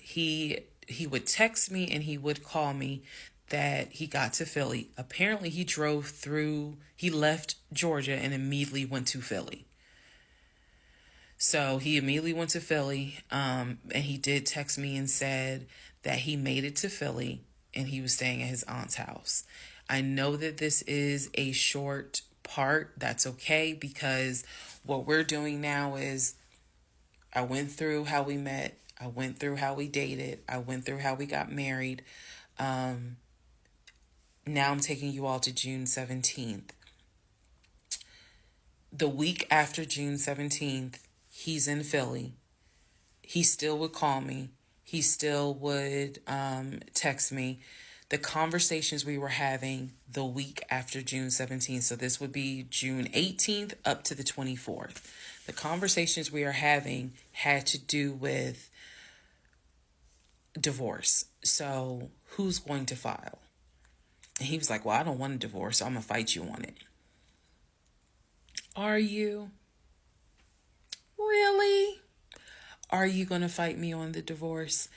He would text me and he would call me that he got to Philly. Apparently he left Georgia and immediately went to Philly. So he immediately went to Philly, and he did text me and said that he made it to Philly and he was staying at his aunt's house. I know that this is a short part. That's okay, because what we're doing now is I went through how we met, I went through how we dated, I went through how we got married. Now I'm taking you all to June 17th. The week after June 17th, he's in Philly. He still would call me. He still would text me. The conversations we were having the week after June 17th, so this would be June 18th up to the 24th. The conversations we are having had to do with divorce. So who's going to file? And he was like, well, I don't want a divorce, so I'm going to fight you on it. Are you? Really? Are you going to fight me on the divorce?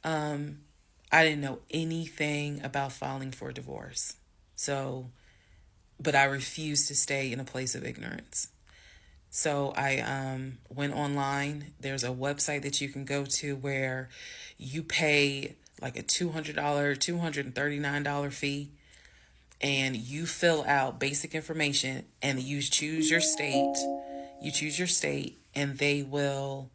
I didn't know anything about filing for a divorce. So, but I refused to stay in a place of ignorance. So I went online. There's a website that you can go to where you pay like a $200, $239 fee, and you fill out basic information and you choose your state. You choose your state and they will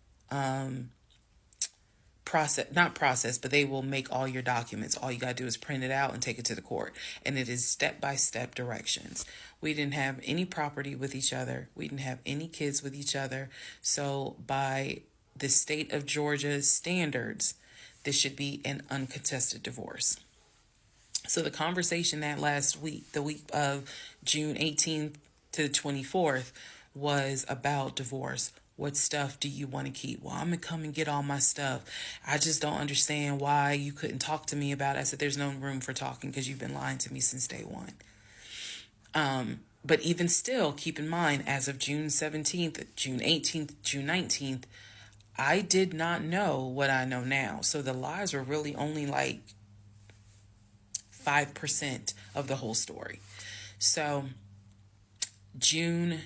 but they will make all your documents. All you got to do is print it out and take it to the court. And it is step-by-step directions. We didn't have any property with each other. We didn't have any kids with each other. So by the state of Georgia's standards, this should be an uncontested divorce. So the conversation that last week, the week of June 18th to the 24th, was about divorce. What stuff do you want to keep? Well, I'm going to come and get all my stuff. I just don't understand why you couldn't talk to me about it. I said, there's no room for talking because you've been lying to me since day one. But even still, keep in mind, as of June 17th, June 18th, June 19th, I did not know what I know now. So the lies were really only like 5% of the whole story. So June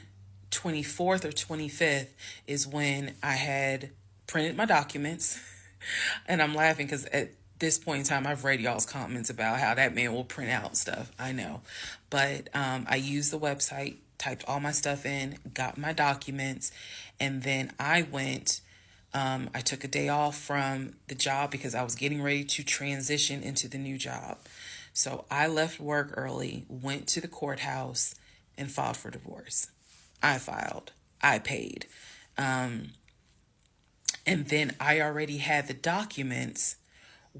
24th or 25th is when I had printed my documents. And I'm laughing because at this point in time, I've read y'all's comments about how that man will print out stuff. I know. But I used the website, typed all my stuff in, got my documents, and then I went. I took a day off from the job because I was getting ready to transition into the new job. So I left work early, went to the courthouse, and filed for divorce. I filed. I paid. And then I already had the documents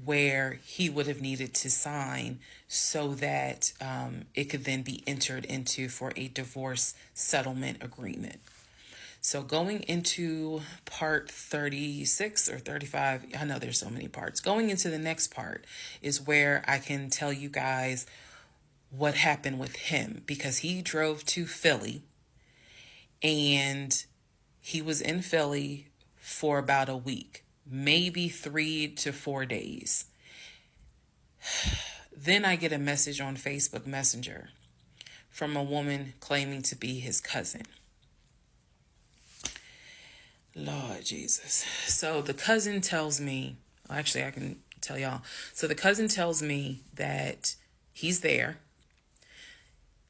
where he would have needed to sign so that it could then be entered into for a divorce settlement agreement. So going into part 36 or 35, I know there's so many parts. Going into the next part is where I can tell you guys what happened with him, because he drove to Philly and he was in Philly for about a week, maybe 3 to 4 days. Then I get a message on Facebook Messenger from a woman claiming to be his cousin. Lord Jesus. So the cousin tells me, actually I can tell y'all. So the cousin tells me that he's there.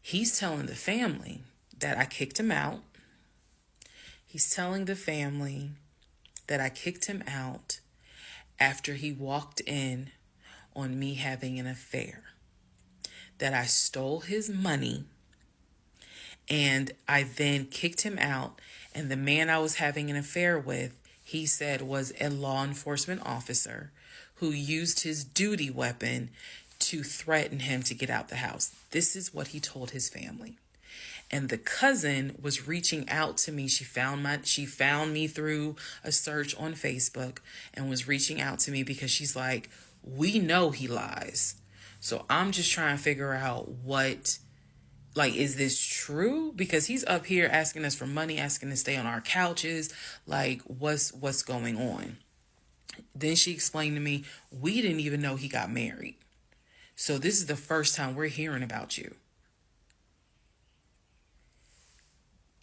He's telling the family that I kicked him out. He's telling the family that I kicked him out after he walked in on me having an affair. That I stole his money and I then kicked him out. And the man I was having an affair with, he said, was a law enforcement officer who used his duty weapon to threaten him to get out the house. This is what he told his family. And the cousin was reaching out to me. She found me through a search on Facebook and was reaching out to me because she's like, we know he lies. So I'm just trying to figure out is this true? Because he's up here asking us for money, asking to stay on our couches. Like, what's going on? Then she explained to me, we didn't even know he got married. So this is the first time we're hearing about you.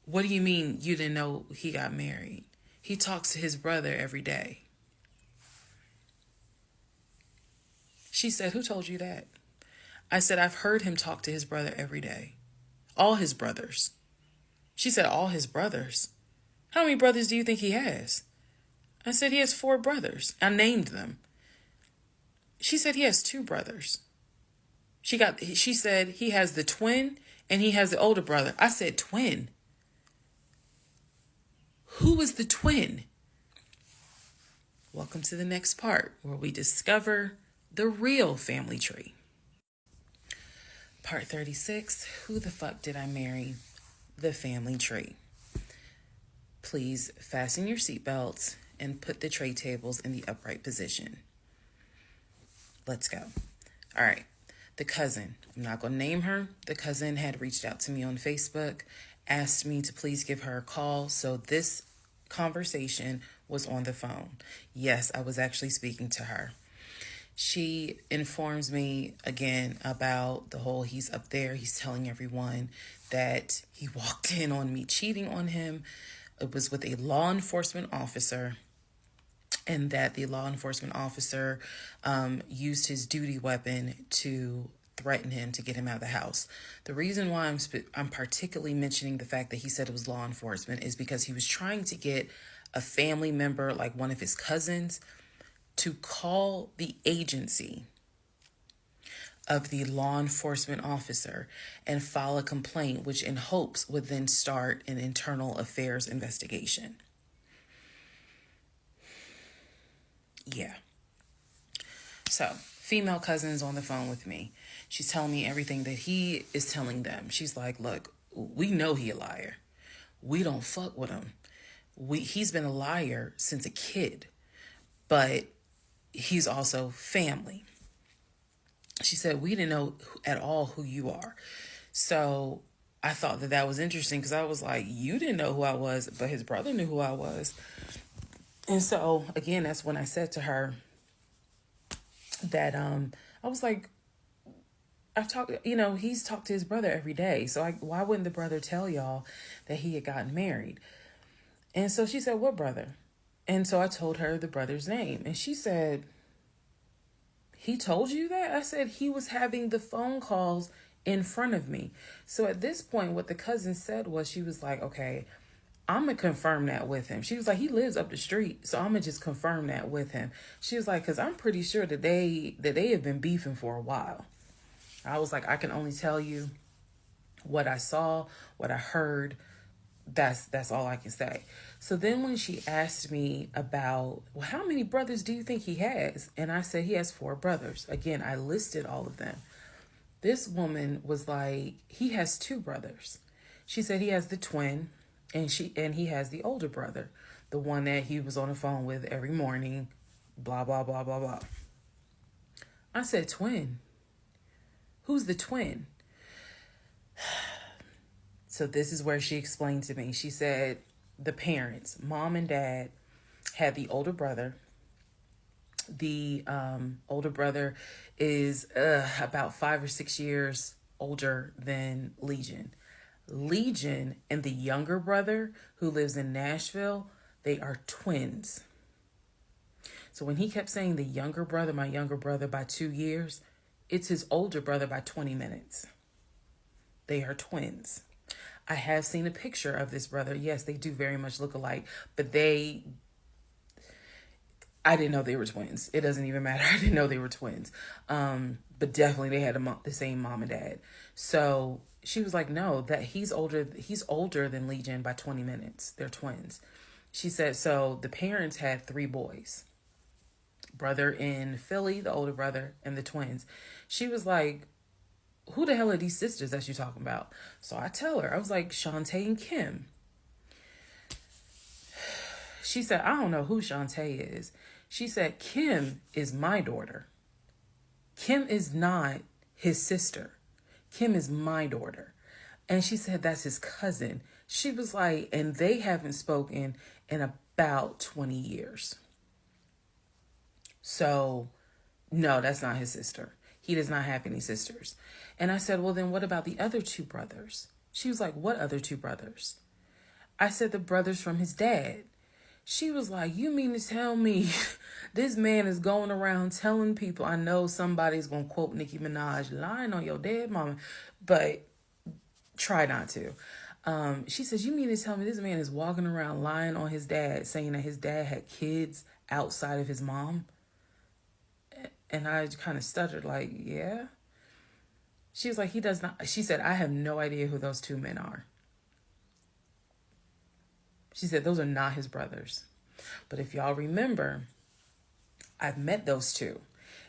What do you mean you didn't know he got married? He talks to his brother every day. She said, who told you that? I said, I've heard him talk to his brother every day. All his brothers. She said, all his brothers? How many brothers do you think he has? I said, he has 4 brothers. I named them. She said, he has 2 brothers. She said, he has the twin and he has the older brother. I said, twin? Who is the twin? Welcome to the next part where we discover the real family tree. Part 36, who the fuck did I marry? The family tree. Please fasten your seatbelts and put the tray tables in the upright position. Let's go. All right. The cousin, I'm not going to name her. The cousin had reached out to me on Facebook, asked me to please give her a call. So this conversation was on the phone. Yes, I was actually speaking to her. She informs me again about the whole he's up there. He's telling everyone that he walked in on me cheating on him. It was with a law enforcement officer, and that the law enforcement officer used his duty weapon to threaten him to get him out of the house. The reason why I'm particularly mentioning the fact that he said it was law enforcement is because he was trying to get a family member, like one of his cousins, to call the agency of the law enforcement officer and file a complaint, which in hopes would then start an internal affairs investigation. Yeah. So, female cousin's on the phone with me. She's telling me everything that he is telling them. She's like, look, we know he a liar. We don't fuck with him. He's been a liar since a kid, but he's also family. She said, we didn't know at all who you are. So I thought that was interesting because I was like, you didn't know who I was, but his brother knew who I was. And so, again, that's when I said to her that I was like, he's talked to his brother every day. So why wouldn't the brother tell y'all that he had gotten married? And so she said, what brother? And so I told her the brother's name. And she said, he told you that? I said, he was having the phone calls in front of me. So at this point, what the cousin said was, she was like, okay, I'm going to confirm that with him. She was like, he lives up the street, so I'm going to just confirm that with him. She was like, because I'm pretty sure that they have been beefing for a while. I was like, I can only tell you what I saw, what I heard. That's all I can say. So then when she asked me about, well, how many brothers do you think he has? And I said, he has 4 brothers. Again, I listed all of them. This woman was like, he has 2 brothers. She said he has the twin, and he has the older brother, the one that he was on the phone with every morning, blah, blah, blah, blah, blah. I said, twin? Who's the twin? So this is where she explained to me. She said the parents, mom and dad, had the older brother. The older brother is about 5 or 6 years older than Legion. Legion and the younger brother, who lives in Nashville, they are twins. So when he kept saying the younger brother, my younger brother by 2 years, it's his older brother by 20 minutes. They are twins. I have seen a picture of this brother. Yes, they do very much look alike, but I didn't know they were twins. It doesn't even matter. I didn't know they were twins. But definitely they had the same mom and dad. So she was like, no, that he's older than Legion by 20 minutes. They're twins. She said, so the parents had 3 boys. Brother in Philly, the older brother, and the twins. She was like, who the hell are these sisters that you're talking about? So I tell her, I was like, Shantae and Kim. She said, I don't know who Shantae is. She said, Kim is my daughter. Kim is not his sister. Kim is my daughter. And she said, that's his cousin. She was like, and they haven't spoken in about 20 years. So, no, that's not his sister. He does not have any sisters. And I said, well, then what about the other two brothers? She was like, what other two brothers? I said, the brothers from his dad. She was like, you mean to tell me this man is going around telling people, I know somebody's going to quote Nicki Minaj, lying on your dead mama, but try not to. She says, you mean to tell me this man is walking around lying on his dad, saying that his dad had kids outside of his mom? And I kind of stuttered like, yeah. She was like, he does not. She said, I have no idea who those two men are. She said, those are not his brothers. But if y'all remember, I've met those two.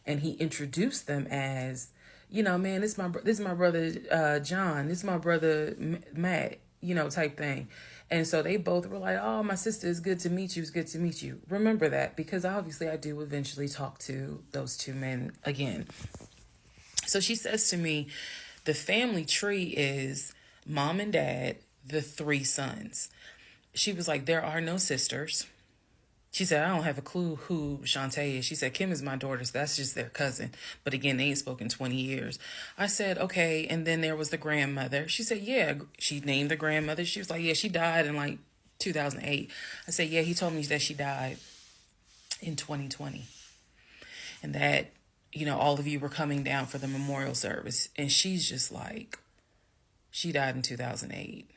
And he introduced them as, you know, man, this is my brother John. This is my brother Matt, you know, type thing. And so they both were like, oh, my sister, it's good to meet you. It's good to meet you. Remember that, because obviously I do eventually talk to those two men again. So she says to me, the family tree is mom and dad, the three sons. She was like, there are no sisters. She said, I don't have a clue who Shantae is. She said, Kim is my daughter, so that's just their cousin. But again, they ain't spoken 20 years. I said, okay. And then there was the grandmother. She said, yeah. She named the grandmother. She was like, yeah, she died in like 2008. I said, yeah, he told me that she died in 2020. And that, you know, all of you were coming down for the memorial service. And she's just like, she died in 2008.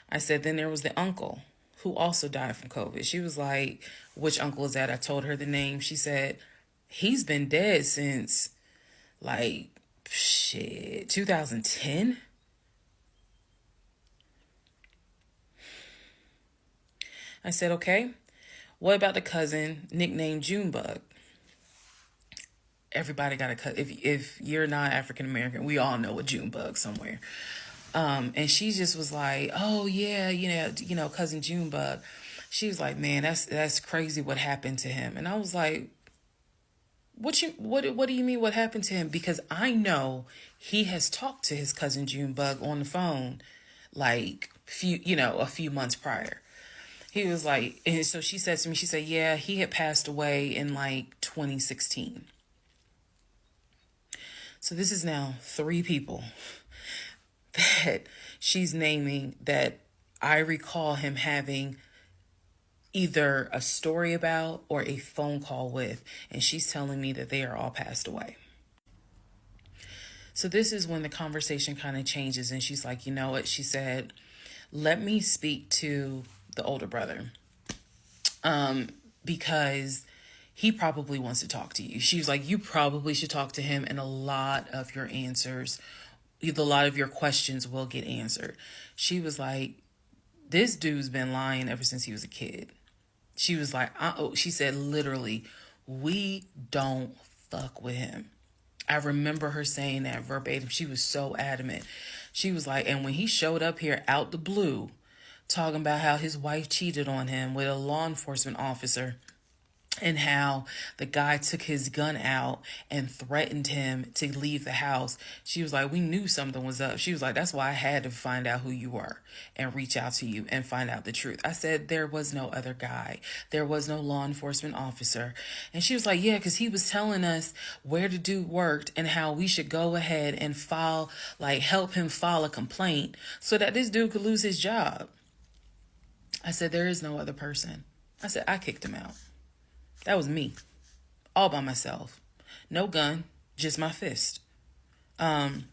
I said, then there was the uncle who also died from COVID. She was like, which uncle is that? I told her the name. She said, he's been dead since like, 2010. I said, okay, what about the cousin nicknamed Junebug? Everybody got a cut. If you're not African American, we all know a Junebug somewhere. And she just was like, oh yeah, you know, cousin Junebug. She was like, man, that's crazy what happened to him. And I was like, what do you mean what happened to him? Because I know he has talked to his cousin Junebug on the phone like a few months prior. He was like, and so she said to me, she said, yeah, he had passed away in like 2016. So this is now 3 people that she's naming that I recall him having either a story about or a phone call with, and she's telling me that they are all passed away. So this is when the conversation kind of changes, and she's like, you know what? She said, let me speak to the older brother because he probably wants to talk to you. She was like, you probably should talk to him, and a lot of your questions will get answered. She was like, this dude's been lying ever since he was a kid. She was like, she said, literally, we don't fuck with him. I remember her saying that verbatim. She was so adamant. She was like, and when he showed up here out the blue, talking about how his wife cheated on him with a law enforcement officer, and how the guy took his gun out and threatened him to leave the house. She was like, we knew something was up. She was like, that's why I had to find out who you were and reach out to you and find out the truth. I said, there was no other guy. There was no law enforcement officer. And she was like, yeah, because he was telling us where the dude worked and how we should go ahead and help him file a complaint so that this dude could lose his job. I said, there is no other person. I said, I kicked him out. That was me, all by myself. No gun, just my fist. And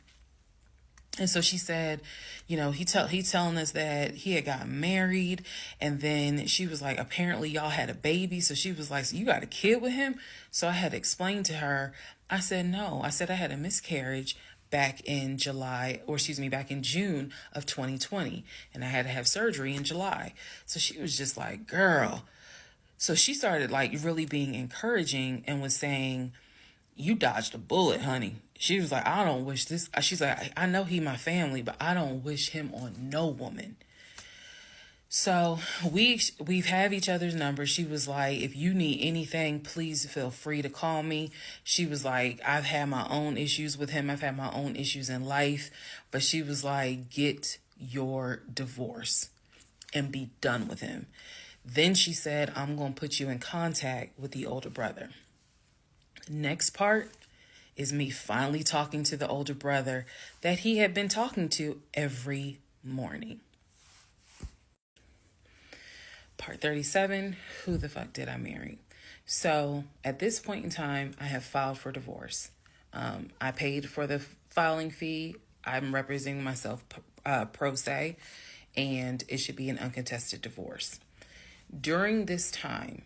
so she said, you know, he's telling us that he had gotten married, and then she was like, apparently y'all had a baby. So she was like, so you got a kid with him? So I had to explain to her. I said, no. I said I had a miscarriage back in June of 2020, and I had to have surgery in July. So she was just like, girl. So she started like really being encouraging and was saying, you dodged a bullet, honey. She was like, I don't wish this. She's like, I know he my family, but I don't wish him on no woman. So we've have each other's numbers. She was like, if you need anything, please feel free to call me. She was like, I've had my own issues with him. I've had my own issues in life. But she was like, get your divorce and be done with him. Then she said, I'm going to put you in contact with the older brother. Next part is me finally talking to the older brother that he had been talking to every morning. Part 37, who the fuck did I marry? So at this point in time, I have filed for divorce. I paid for the filing fee. I'm representing myself pro se, and it should be an uncontested divorce. During this time,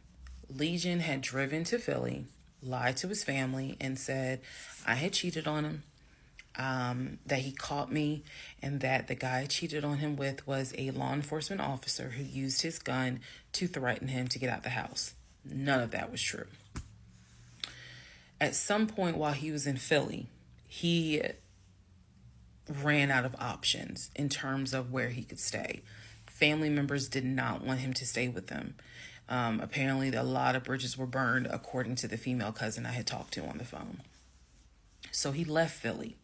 Legion had driven to Philly, lied to his family, and said I had cheated on him, that he caught me, and that the guy I cheated on him with was a law enforcement officer who used his gun to threaten him to get out the house. None of that was true. At some point while he was in Philly, he ran out of options in terms of where he could stay. Family members did not want him to stay with them. Apparently, a lot of bridges were burned, according to the female cousin I had talked to on the phone. So he left Philly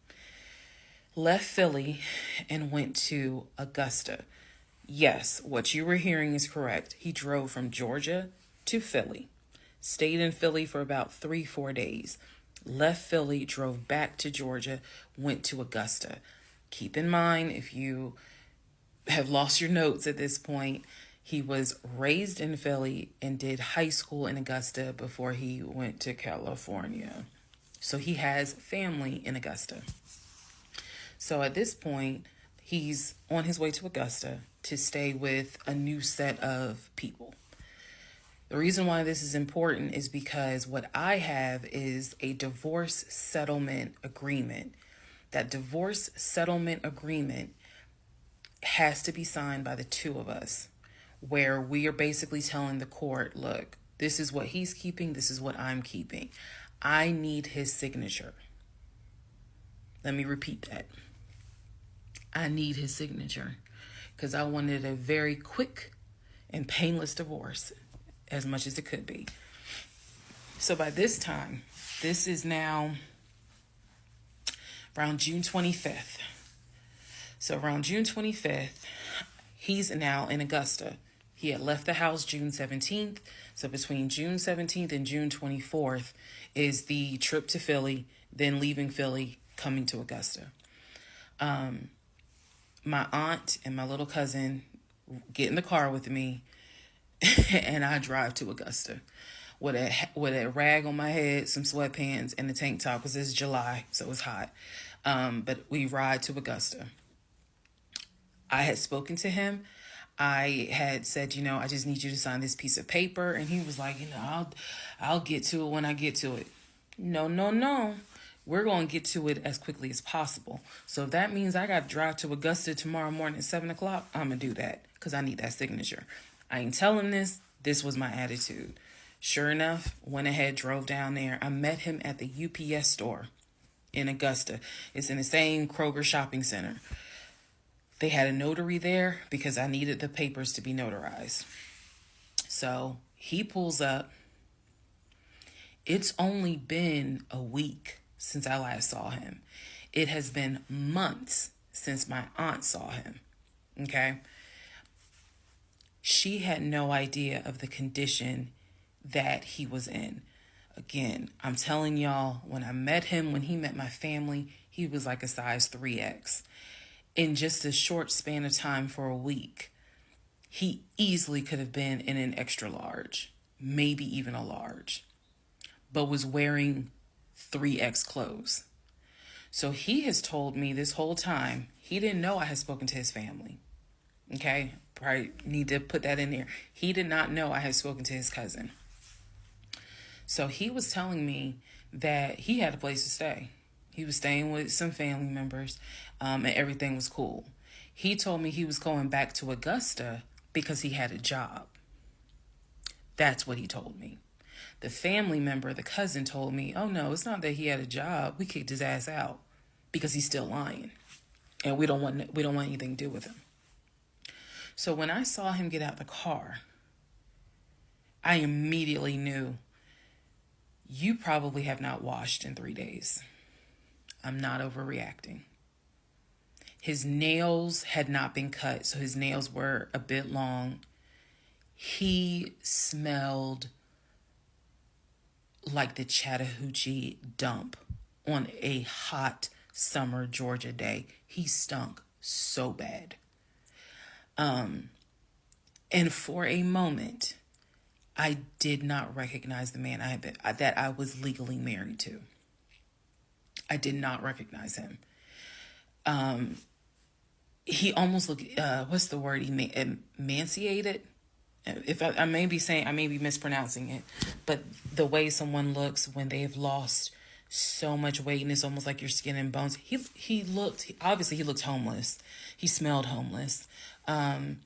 and went to Augusta. Yes, what you were hearing is correct. He drove from Georgia to Philly, stayed in Philly for about 3-4 days, left Philly, drove back to Georgia, went to Augusta. Keep in mind, if you have lost your notes at this point, he was raised in Philly and did high school in Augusta before he went to California. So he has family in Augusta. So at this point, he's on his way to Augusta to stay with a new set of people. The reason why this is important is because what I have is a divorce settlement agreement. That divorce settlement agreement has to be signed by the two of us, where we are basically telling the court, look, this is what he's keeping, this is what I'm keeping. I need his signature. Let me repeat that. I need his signature because I wanted a very quick and painless divorce, as much as it could be. So by this time, this is now around June 25th. So around June 25th, he's now in Augusta. He had left the house June 17th. So between June 17th and June 24th is the trip to Philly, then leaving Philly, coming to Augusta. My aunt and my little cousin get in the car with me and I drive to Augusta with a rag on my head, some sweatpants, and a tank top because it's July, so it's hot. But we ride to Augusta. I had spoken to him. I had said, I just need you to sign this piece of paper. And he was like, I'll get to it when I get to it. No. We're going to get to it as quickly as possible. So if that means I got to drive to Augusta tomorrow morning at 7 o'clock, I'm going to do that because I need that signature. I ain't tell him this. This was my attitude. Sure enough, went ahead, drove down there. I met him at the UPS store in Augusta. It's in the same Kroger shopping center. They had a notary there because I needed the papers to be notarized. So he pulls up. It's only been a week since I last saw him. It has been months since my aunt saw him. Okay? She had no idea of the condition that he was in. Again, I'm telling y'all, when I met him, when he met my family, he was like a size 3X. In just a short span of time for a week, he easily could have been in an extra large, maybe even a large, but was wearing 3X clothes. So he has told me this whole time, he didn't know I had spoken to his family. Okay? Probably need to put that in there. He did not know I had spoken to his cousin. So he was telling me that he had a place to stay. He was staying with some family members, and everything was cool. He told me he was going back to Augusta because he had a job. That's what he told me. The family member, the cousin, told me, oh no, it's not that he had a job. We kicked his ass out because he's still lying. And we don't want anything to do with him. So when I saw him get out the car, I immediately knew, you probably have not washed in 3 days. I'm not overreacting. His nails had not been cut, so his nails were a bit long. He smelled like the Chattahoochee dump on a hot summer Georgia day. He stunk so bad. And for a moment, I did not recognize the man that I was legally married to. I did not recognize him. He almost looked, what's the word? Emaciated. If I may be mispronouncing it, but the way someone looks when they have lost so much weight and it's almost like your skin and bones. He looked homeless. He smelled homeless. And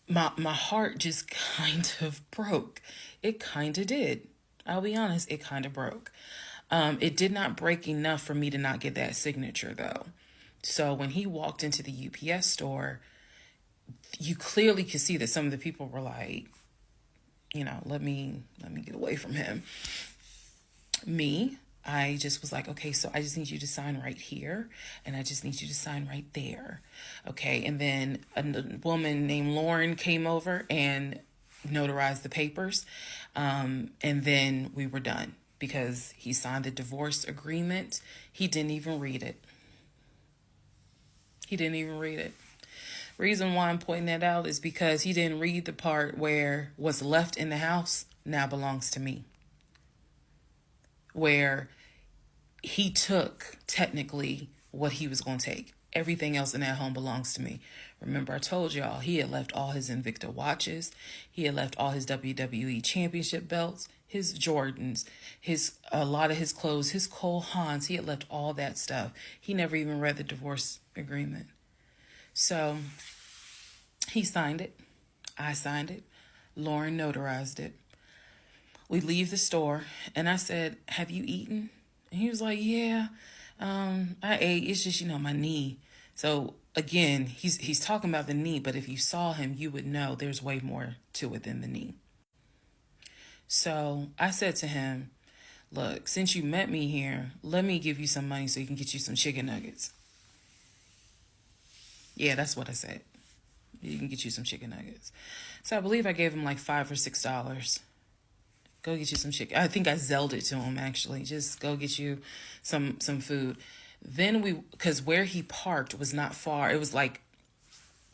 my heart just kind of broke. It kind of did. I'll be honest, it kind of broke. It did not break enough for me to not get that signature though. So when he walked into the UPS store, you clearly could see that some of the people were like, let me get away from him. Me, I just was like, okay, so I just need you to sign right here, and I just need you to sign right there. Okay, and then a woman named Lauren came over and notarized the papers, and then we were done because he signed the divorce agreement. He didn't even read it. Reason why I'm pointing that out is because he didn't read the part where what's left in the house now belongs to me. Where he took technically what he was going to take. Everything else in that home belongs to me. Remember, I told y'all he had left all his Invicta watches. He had left all his WWE championship belts, his Jordans, a lot of his clothes, his Cole Haans. He had left all that stuff. He never even read the divorce agreement. So he signed it. I signed it. Lauren notarized it. We leave the store and I said, have you eaten? And he was like, yeah, I ate. It's just, my knee. So again, he's talking about the knee, but if you saw him, you would know there's way more to it than the knee. So I said to him, look, since you met me here, let me give you some money so you can get you some chicken nuggets. Yeah, that's what I said. You can get you some chicken nuggets. So I believe I gave him like $5 or $6. Go get you some chicken. I think I Zelled it to him, actually. Just go get you some food. Then because where he parked was not far. It was like,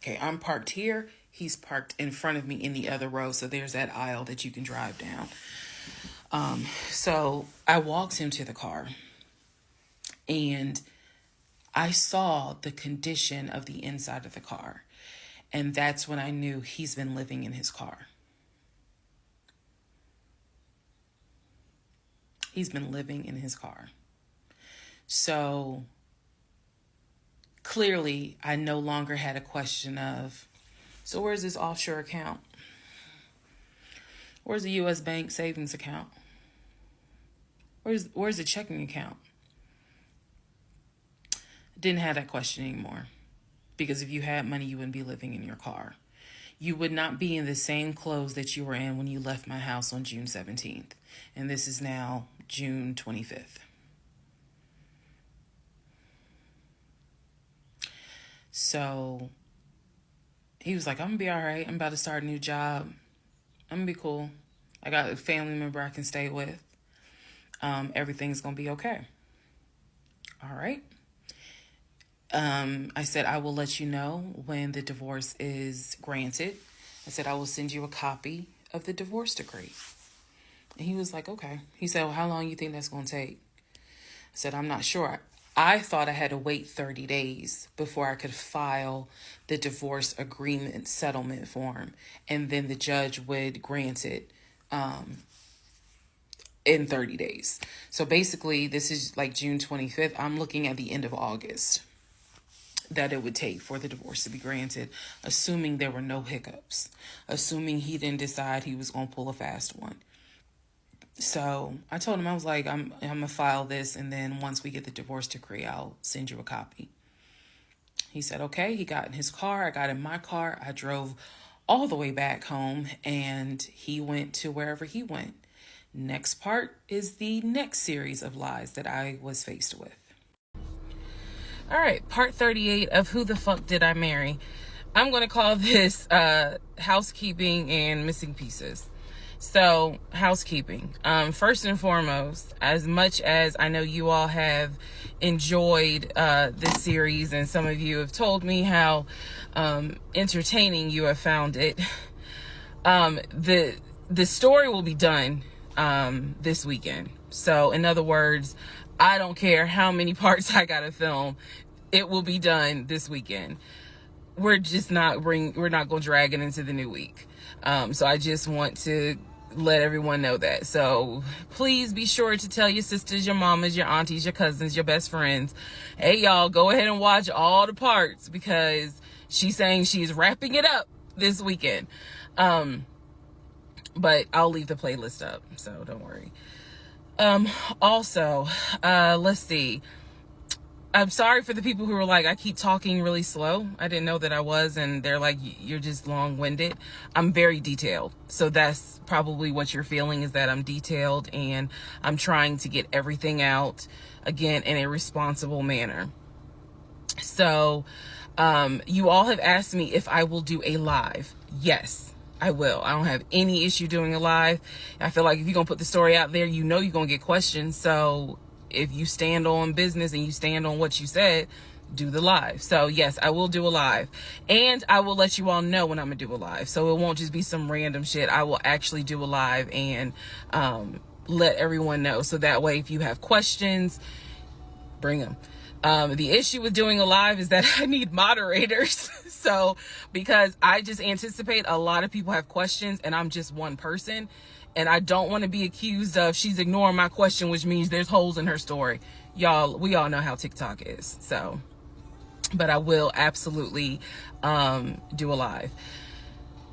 okay, I'm parked here. He's parked in front of me in the other row. So there's that aisle that you can drive down. So I walked him to the car. And I saw the condition of the inside of the car. And that's when I knew he's been living in his car. He's been living in his car. So clearly, I no longer had a question of, so where's this offshore account? Where's the U.S. bank savings account? Where's the checking account? Didn't have that question anymore. Because if you had money, you wouldn't be living in your car. You would not be in the same clothes that you were in when you left my house on June 17th. And this is now June 25th. So he was like, I'm going to be all right. I'm about to start a new job. I'm going to be cool. I got a family member I can stay with. Everything's going to be okay. All right. I said, I will let you know when the divorce is granted. I said, I will send you a copy of the divorce decree. And he was like, okay. He said, well, how long you think that's going to take? I said, I'm not sure. I thought I had to wait 30 days before I could file the divorce agreement settlement form. And then the judge would grant it in 30 days. So basically, this is like June 25th. I'm looking at the end of August that it would take for the divorce to be granted, assuming there were no hiccups, assuming he didn't decide he was going to pull a fast one. So I told him, I was like, I'm going to file this, and then once we get the divorce decree, I'll send you a copy. He said, okay. He got in his car. I got in my car. I drove all the way back home, and he went to wherever he went. Next part is the next series of lies that I was faced with. All right, part 38 of Who the Fuck Did I Marry? I'm going to call this housekeeping and missing pieces. So, housekeeping. First and foremost, as much as I know you all have enjoyed this series, and some of you have told me how entertaining you have found it, the story will be done this weekend. So, in other words, I don't care how many parts I gotta film, it will be done this weekend. We're not going to drag it into the new week. So I just want to let everyone know that. So please be sure to tell your sisters, your mamas, your aunties, your cousins, your best friends, hey y'all, go ahead and watch all the parts, because she's saying she's wrapping it up this weekend. But I'll leave the playlist up, so don't worry. Also, let's see. I'm sorry for the people who were like, I keep talking really slow. I didn't know that I was, and they're like, you're just long-winded. I'm very detailed. So that's probably what you're feeling, is that I'm detailed and I'm trying to get everything out, again, in a responsible manner. So, you all have asked me if I will do a live. Yes, I will. I don't have any issue doing a live. I feel like if you're going to put the story out there, you know you're going to get questions. So if you stand on business and you stand on what you said, do the live. So yes, I will do a live, and I will let you all know when I'm gonna do a live. So it won't just be some random shit. I will actually do a live and let everyone know. So that way, if you have questions, bring them. The issue with doing a live is that I need moderators. So because I just anticipate a lot of people have questions and I'm just one person, and I don't want to be accused of she's ignoring my question, which means there's holes in her story. Y'all, we all know how TikTok is. So, but I will absolutely do a live.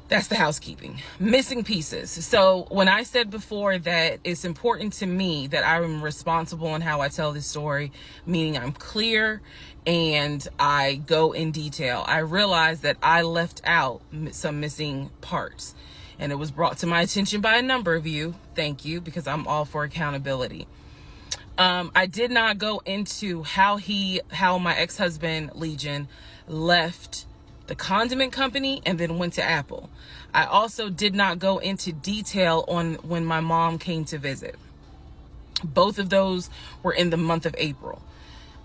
That's the housekeeping. Missing pieces. So when I said before that it's important to me that I'm responsible in how I tell this story, meaning I'm clear and I go in detail, I realized that I left out some missing parts. And it was brought to my attention by a number of you. Thank you, because I'm all for accountability. I did not go into how my ex-husband, Legion, left the condiment company and then went to Apple. I also did not go into detail on when my mom came to visit. Both of those were in the month of April.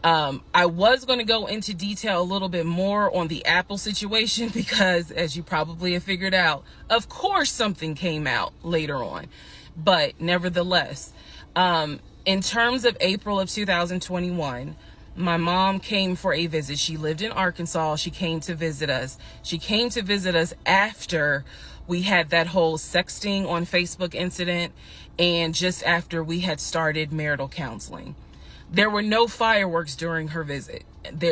I was going to go into detail a little bit more on the Apple situation because, as you probably have figured out, of course something came out later on. But nevertheless, in terms of April of 2021, my mom came for a visit. She lived in Arkansas. She came to visit us. She came to visit us after we had that whole sexting on Facebook incident, and just after we had started marital counseling. There were no fireworks during her visit.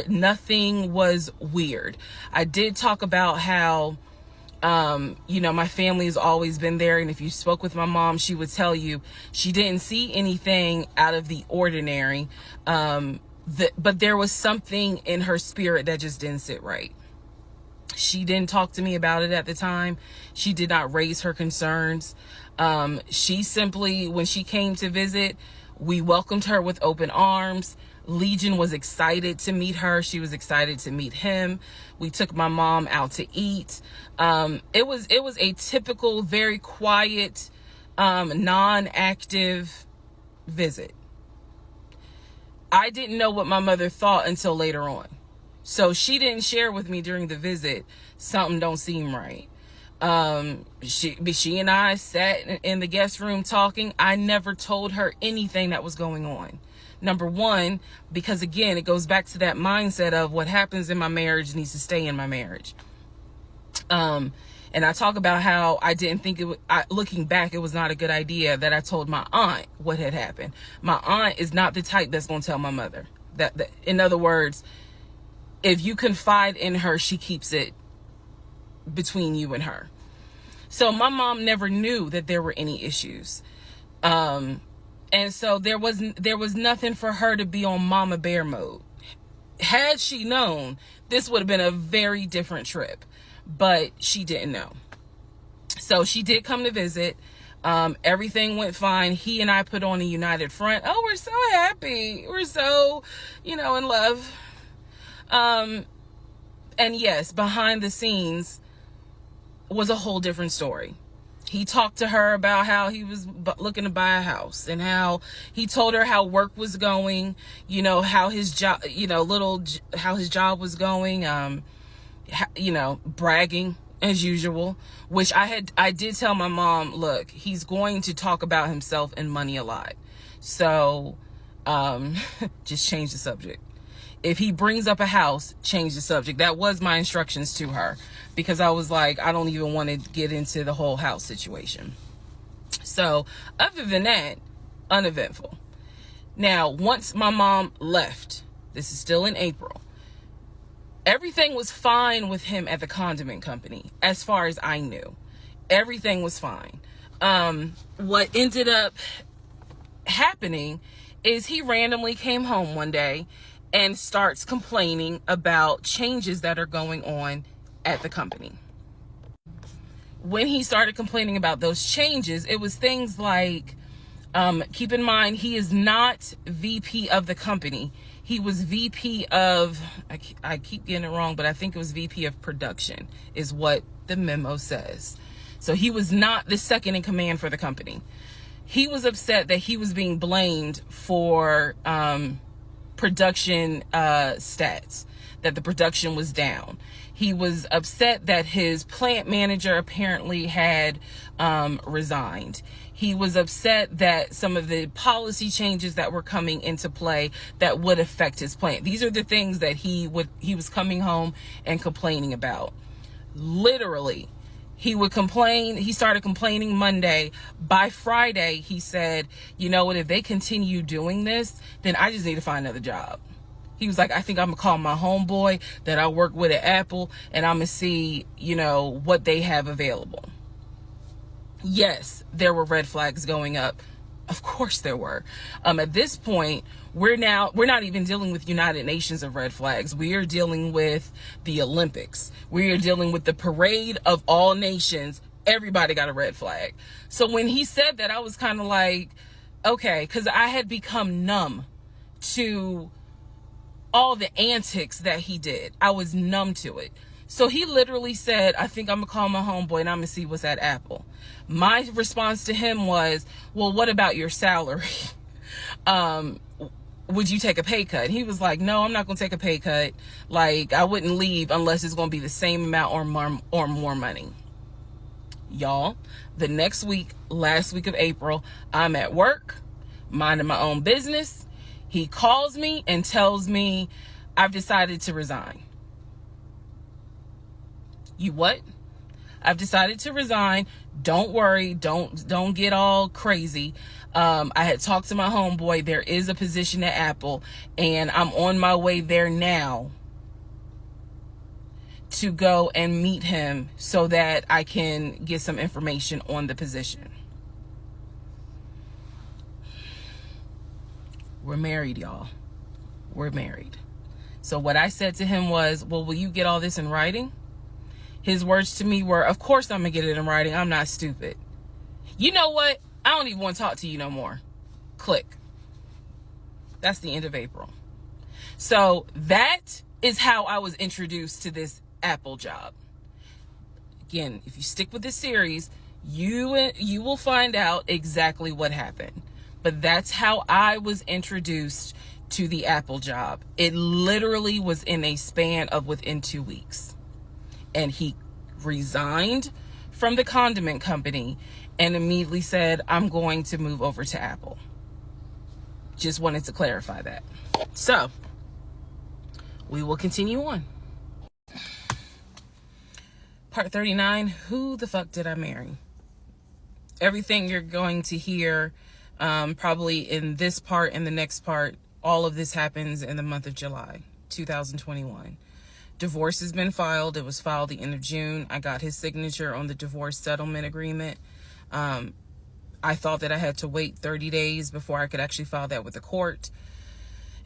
Nothing was weird. I did talk about how, my family has always been there. And if you spoke with my mom, she would tell you she didn't see anything out of the ordinary. But there was something in her spirit that just didn't sit right. She didn't talk to me about it at the time. She did not raise her concerns. She simply, when she came to visit, we welcomed her with open arms. Legion was excited to meet her. She was excited to meet him. We took my mom out to eat. It was a typical, very quiet, non-active visit. I didn't know what my mother thought until later on. So she didn't share with me during the visit, something don't seem right. She and I sat in the guest room talking. I never told her anything that was going on. Number one, because again, it goes back to that mindset of what happens in my marriage needs to stay in my marriage. And I talk about how I didn't think looking back, it was not a good idea that I told my aunt what had happened. My aunt is not the type that's going to tell my mother. That in other words, if you confide in her, she keeps it between you and her. So my mom never knew that there were any issues. And so there was nothing for her to be on mama bear mode. Had she known, this would have been a very different trip, but she didn't know. So she did come to visit. Everything went fine. He and I put on a united front. Oh, we're so happy. We're so, in love. And yes, behind the scenes was a whole different story. He talked to her about how he was looking to buy a house, and how he told her how work was going, how his job, how his job was going, bragging as usual, which I did tell my mom, look, he's going to talk about himself and money a lot. So, just change the subject. If he brings up a house, change the subject. That was my instructions to her, because I was like, I don't even want to get into the whole house situation. So other than that, uneventful. Now, once my mom left, this is still in April, everything was fine with him at the condiment company. As far as I knew, everything was fine. What ended up happening is he randomly came home one day and starts complaining about changes that are going on at the company. When he started complaining about those changes, it was things like, keep in mind, he is not VP of the company. He was VP of, I keep getting it wrong, but I think it was VP of production is what the memo says. So he was not the second in command for the company. He was upset that he was being blamed for production stats, that the production was down. He was upset that his plant manager apparently had resigned. He was upset that some of the policy changes that were coming into play that would affect his plant. These are the things that he was coming home and complaining about. Literally, he would complain. He started complaining Monday. By Friday, he said, you know what, if they continue doing this, then I just need to find another job. He was like, I think I'm going to call my homeboy that I work with at Apple, and I'm going to see, what they have available. Yes, there were red flags going up. Of course there were. At this point, we're not even dealing with United Nations of red flags. We are dealing with the Olympics. We are dealing with the parade of all nations. Everybody got a red flag. So when he said that, I was kind of like, okay, because I had become numb to all the antics that he did. I was numb to it. So he literally said, I think I'm going to call my homeboy and I'm going to see what's at Apple. My response to him was, well, what about your salary? Would you take a pay cut? He was like, no, I'm not going to take a pay cut. Like, I wouldn't leave unless it's going to be the same amount or more money. Y'all, the next week, last week of April, I'm at work, minding my own business. He calls me and tells me, I've decided to resign. You what? I've decided to resign. Don't worry. Don't get all crazy. I had talked to my homeboy. There is a position at Apple, and I'm on my way there now to go and meet him so that I can get some information on the position. We're married, y'all. We're married. So what I said to him was, well, will you get all this in writing? His words to me were, of course I'm going to get it in writing. I'm not stupid. You know what? I don't even want to talk to you no more. Click. That's the end of April. So that is how I was introduced to this Apple job. Again, if you stick with this series, you will find out exactly what happened. But that's how I was introduced to the Apple job. It literally was in a span of within 2 weeks. And he resigned from the condiment company and immediately said, I'm going to move over to Apple. Just wanted to clarify that. So, we will continue on. Part 39, who the fuck did I marry? Everything you're going to hear probably in this part and the next part, all of this happens in the month of July 2021. Divorce has been filed. It was filed the end of June. I got his signature on the divorce settlement agreement. I thought that I had to wait 30 days before I could actually file that with the court.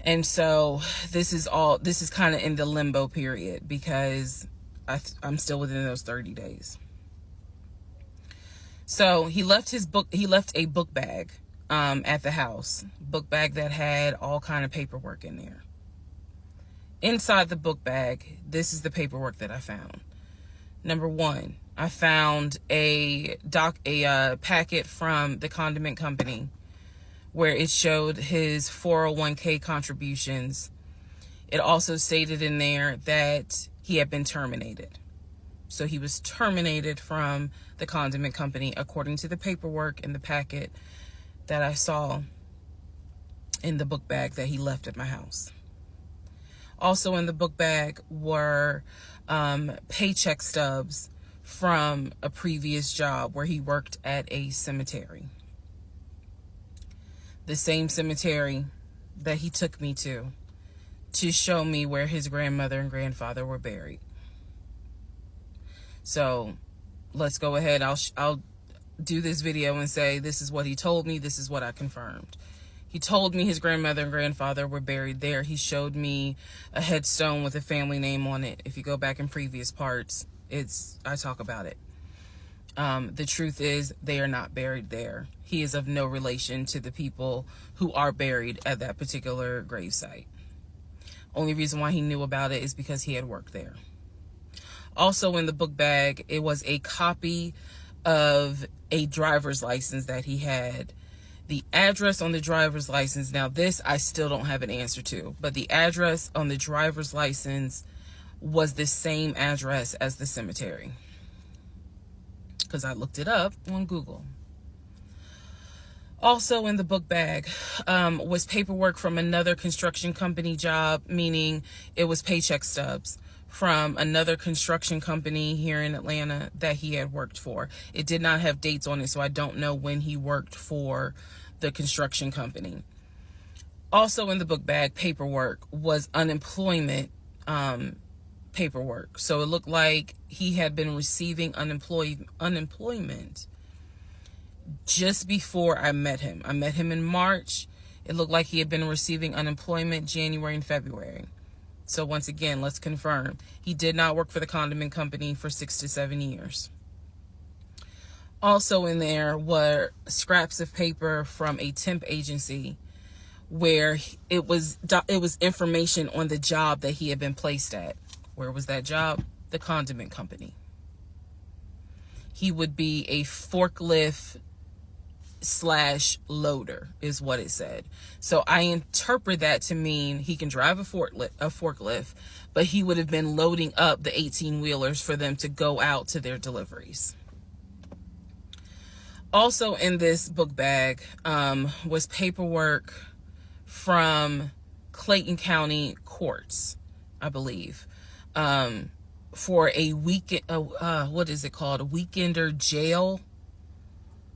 And so this is kind of in the limbo period because I'm still within those 30 days. So he left a book bag at the house, book bag that had all kind of paperwork in there. Inside the book bag, this is the paperwork that I found. Number 1, I found a packet from the condiment company where it showed his 401k contributions. It also stated in there that he had been terminated. So he was terminated from the condiment company according to the paperwork in the packet that I saw in the book bag that he left at my house. Also in the book bag were paycheck stubs from a previous job where he worked at a cemetery. The same cemetery that he took me to show me where his grandmother and grandfather were buried. So let's go ahead. I'll do this video and say this is what he told me. This is what I confirmed. He told me his grandmother and grandfather were buried there. He showed me a headstone with a family name on it. If you go back in previous parts, I talk about it. The truth is they are not buried there. He is of no relation to the people who are buried at that particular gravesite. Only reason why he knew about it is because he had worked there. Also in the book bag, it was a copy of a driver's license that he had. The address on the driver's license, now this I still don't have an answer to, but the address on the driver's license was the same address as the cemetery, because I looked it up on Google. Also in the book bag was paperwork from another construction company job, meaning it was paycheck stubs from another construction company here in Atlanta that he had worked for. It did not have dates on it, so I don't know when he worked for the construction company. Also in the book bag paperwork was unemployment paperwork. So it looked like he had been receiving unemployment just before I met him. I met him in March. It looked like he had been receiving unemployment January and February. So once again, let's confirm. He did not work for the condiment company for 6 to 7 years. Also in there were scraps of paper from a temp agency where it was information on the job that he had been placed at. Where was that job? The condiment company. He would be a forklift / loader is what it said. So I interpret that to mean he can drive a forklift, but he would have been loading up the 18-wheelers for them to go out to their deliveries. Also in this book bag was paperwork from Clayton County courts, I believe, for a weekend, what is it called? A weekender jail.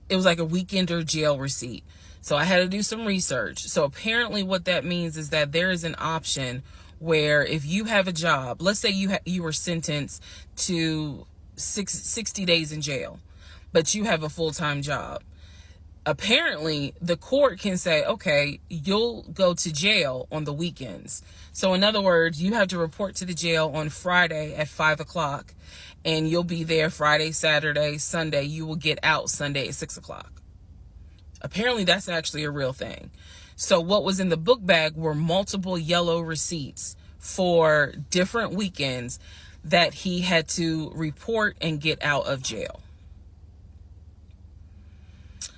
It was like a weekender jail receipt. So I had to do some research. So apparently what that means is that there is an option where if you have a job, let's say you were sentenced to 60 days in jail, but you have a full-time job. Apparently the court can say, okay, you'll go to jail on the weekends. So in other words, you have to report to the jail on Friday at 5 o'clock and you'll be there Friday, Saturday, Sunday. You will get out Sunday at 6 o'clock. Apparently that's actually a real thing. So what was in the book bag were multiple yellow receipts for different weekends that he had to report and get out of jail.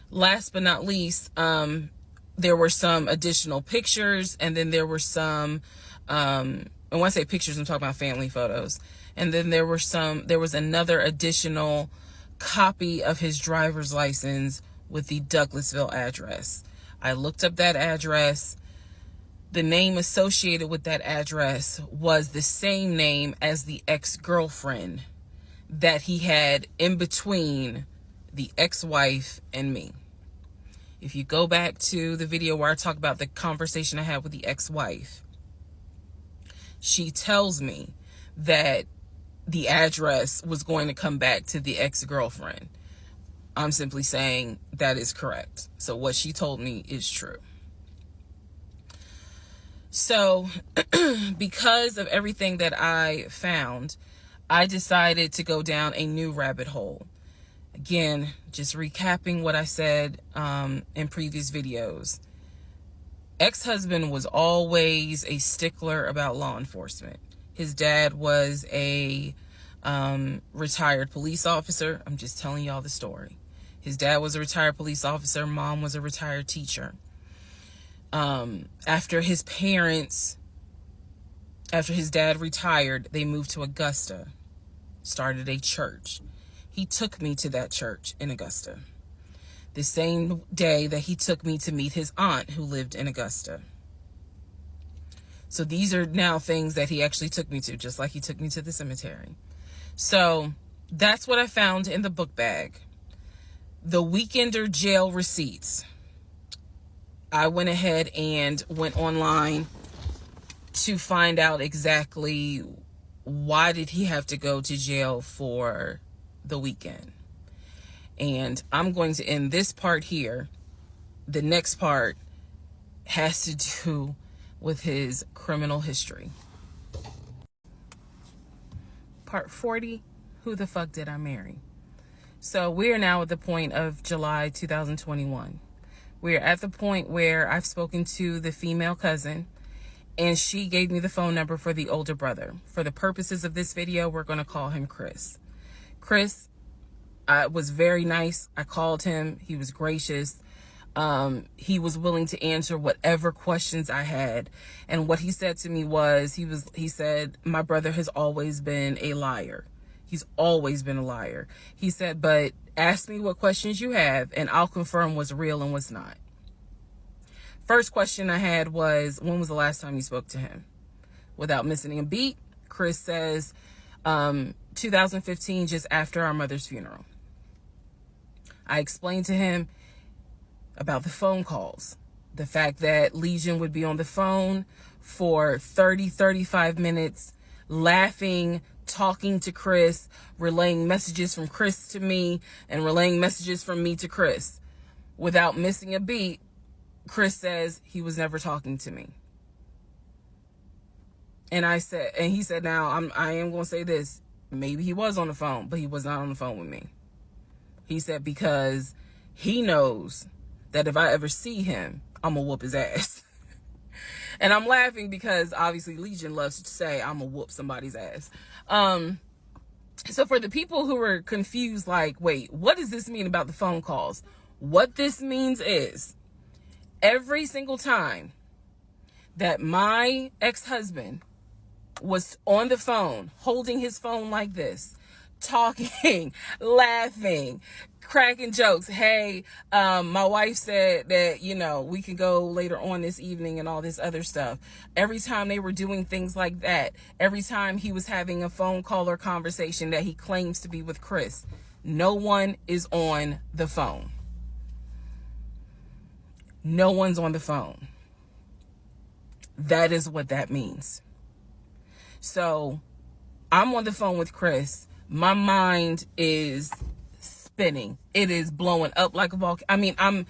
Last but not least, there were some additional pictures, and then there were some, and when I say pictures, I'm talking about family photos. And then there was another additional copy of his driver's license with the Douglasville address. I looked up that address. The name associated with that address was the same name as the ex-girlfriend that he had in between the ex-wife and me. If you go back to the video where I talk about the conversation I had with the ex-wife, she tells me that the address was going to come back to the ex-girlfriend. I'm simply saying that is correct. So what she told me is true. So because of everything that I found, I decided to go down a new rabbit hole. Again, just recapping what I said in previous videos. Ex-husband was always a stickler about law enforcement. His dad was a retired police officer. I'm just telling y'all the story. His dad was a retired police officer. Mom was a retired teacher. After his dad retired, they moved to Augusta, started a church. He took me to that church in Augusta. The same day that he took me to meet his aunt who lived in Augusta. So these are now things that he actually took me to, just like he took me to the cemetery. So that's what I found in the book bag. The Weekender jail receipts. I went ahead and went online to find out exactly why did he have to go to jail for the weekend. And I'm going to end this part here. The next part has to do with his criminal history. Part 40, who the fuck did I marry? So we are now at the point of July 2021. We are at the point where I've spoken to the female cousin, and she gave me the phone number for the older brother. For the purposes of this video, we're going to call him Chris. Chris was very nice. I called him. He was gracious. He was willing to answer whatever questions I had. And what he said to me was, he said, my brother has always been a liar. He's always been a liar. He said, but ask me what questions you have and I'll confirm what's real and what's not. First question I had was, when was the last time you spoke to him? Without missing a beat, Chris says, 2015, just after our mother's funeral. I explained to him about the phone calls, the fact that Legion would be on the phone for 35 minutes, laughing, talking to Chris, relaying messages from Chris to me, and relaying messages from me to Chris. Without missing a beat, Chris says he was never talking to me. And he said, now I am going to say this. Maybe he was on the phone, but he was not on the phone with me. He said, because he knows that if I ever see him, I'm going to whoop his ass. And I'm laughing because obviously Legion loves to say I'm going to whoop somebody's ass. So for the people who are confused, like, wait, what does this mean about the phone calls? What this means is every single time that my ex-husband was on the phone, holding his phone like this, talking, laughing, cracking jokes. Hey, my wife said that, we can go later on this evening and all this other stuff. Every time they were doing things like that, every time he was having a phone call or conversation that he claims to be with Chris, no one is on the phone. No one's on the phone. That is what that means. So I'm on the phone with Chris. My mind is spinning. It is blowing up like a volcano. I mean, I'm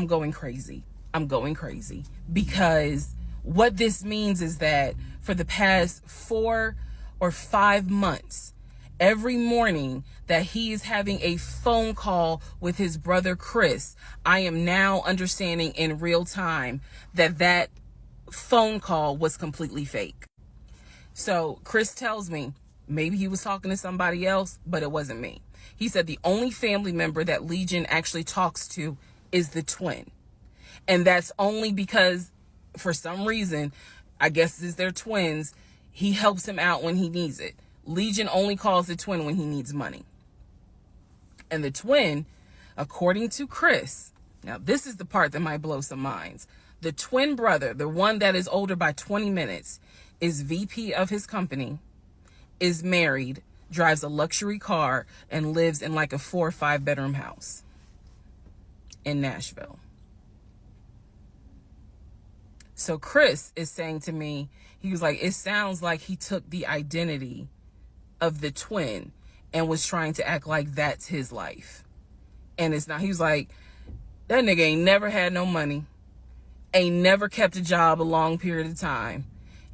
going crazy. I'm going crazy because what this means is that for the past 4 or 5 months, every morning that he is having a phone call with his brother Chris, I am now understanding in real time that phone call was completely fake. So Chris tells me maybe he was talking to somebody else, but it wasn't me. He said the only family member that Legion actually talks to is the twin. And that's only because for some reason, I guess it's their twins, he helps him out when he needs it. Legion only calls the twin when he needs money. And the twin, according to Chris, now this is the part that might blow some minds. The twin brother, the one that is older by 20 minutes, is VP of his company, is married, drives a luxury car, and lives in like a 4 or 5 bedroom house in Nashville. So Chris is saying to me, he was like, it sounds like he took the identity of the twin and was trying to act like that's his life. And it's not. He was like, that nigga ain't never had no money, ain't never kept a job a long period of time.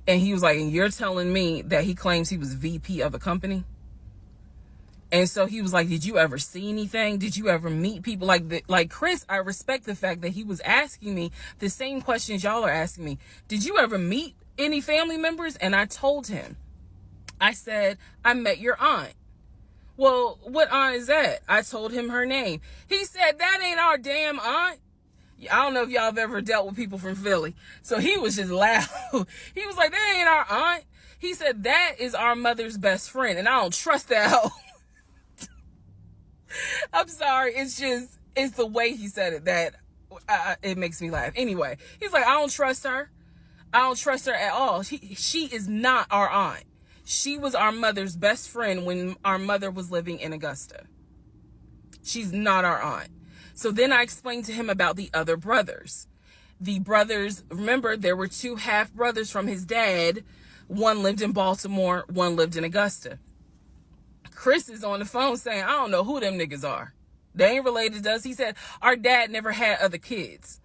And he was like, and you're telling me that he claims he was VP of a company? And so he was like, did you ever see anything? Did you ever meet people like Chris? I respect the fact that he was asking me the same questions y'all are asking me. Did you ever meet any family members? And I told him I said, I met your aunt. Well, what aunt is that? I told him her name. He said, that ain't our damn aunt. I don't know if y'all have ever dealt with people from Philly. So he was just loud. He was like, that ain't our aunt. He said, that is our mother's best friend. And I don't trust that hoe. I'm sorry. It's the way he said it that it makes me laugh. Anyway, he's like, I don't trust her. I don't trust her at all. She is not our aunt. She was our mother's best friend when our mother was living in Augusta. She's not our aunt. So then I explained to him about the other brothers. The brothers, remember, there were 2 half brothers from his dad. One lived in Baltimore, one lived in Augusta. Chris is on the phone saying, I don't know who them niggas are. They ain't related to us. He said, our dad never had other kids.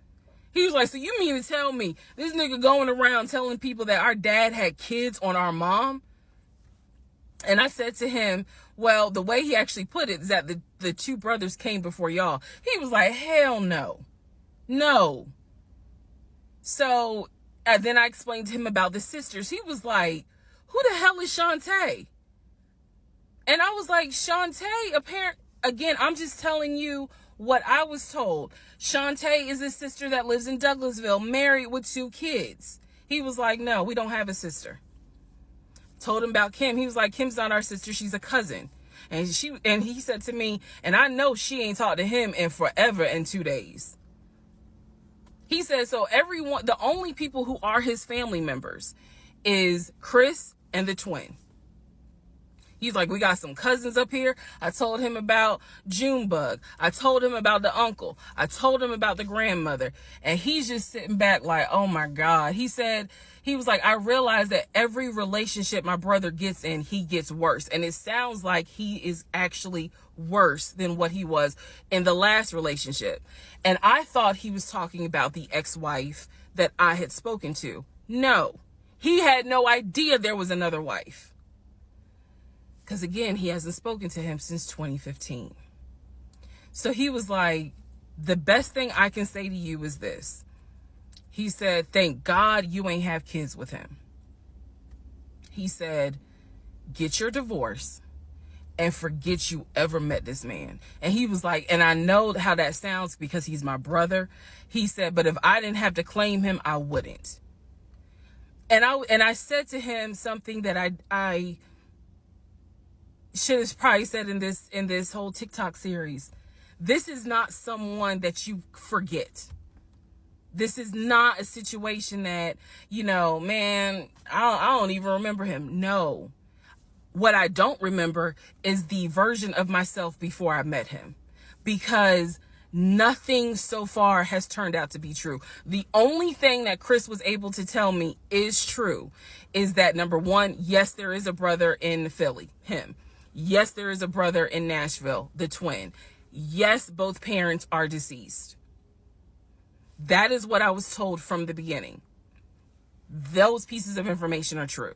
He was like, so you mean to tell me this nigga going around telling people that our dad had kids on our mom? And I said to him, well, the way he actually put it is that the 2 brothers came before y'all. He was like, hell no. No. So then I explained to him about the sisters. He was like, who the hell is Shantae? And I was like, Shantae, again, I'm just telling you what I was told. Shantae is a sister that lives in Douglasville, married with 2 kids. He was like, no, we don't have a sister. Told him about Kim. He was like, Kim's not our sister. She's a cousin. And he said to me, and I know she ain't talked to him in forever in 2 days. He said, so everyone, the only people who are his family members is Chris and the twin. He's like, we got some cousins up here. I told him about Junebug. I told him about the uncle. I told him about the grandmother. And he's just sitting back like, oh my God. He was like, I realized that every relationship my brother gets in, he gets worse. And it sounds like he is actually worse than what he was in the last relationship. And I thought he was talking about the ex-wife that I had spoken to. No, he had no idea there was another wife. Because again, he hasn't spoken to him since 2015. So he was like, the best thing I can say to you is this. He said, thank God you ain't have kids with him. He said, get your divorce and forget you ever met this man. And he was like, and I know how that sounds because he's my brother. He said, but if I didn't have to claim him, I wouldn't. And I said to him something that I should have probably said in this whole TikTok series. This is not someone that you forget. This is not a situation that, man, I don't even remember him. No. What I don't remember is the version of myself before I met him, because nothing so far has turned out to be true. The only thing that Chris was able to tell me is true is that, number one, yes, there is a brother in Philly, him. Yes, there is a brother in Nashville, the twin. Yes, both parents are deceased. That is what I was told from the beginning. Those pieces of information are true.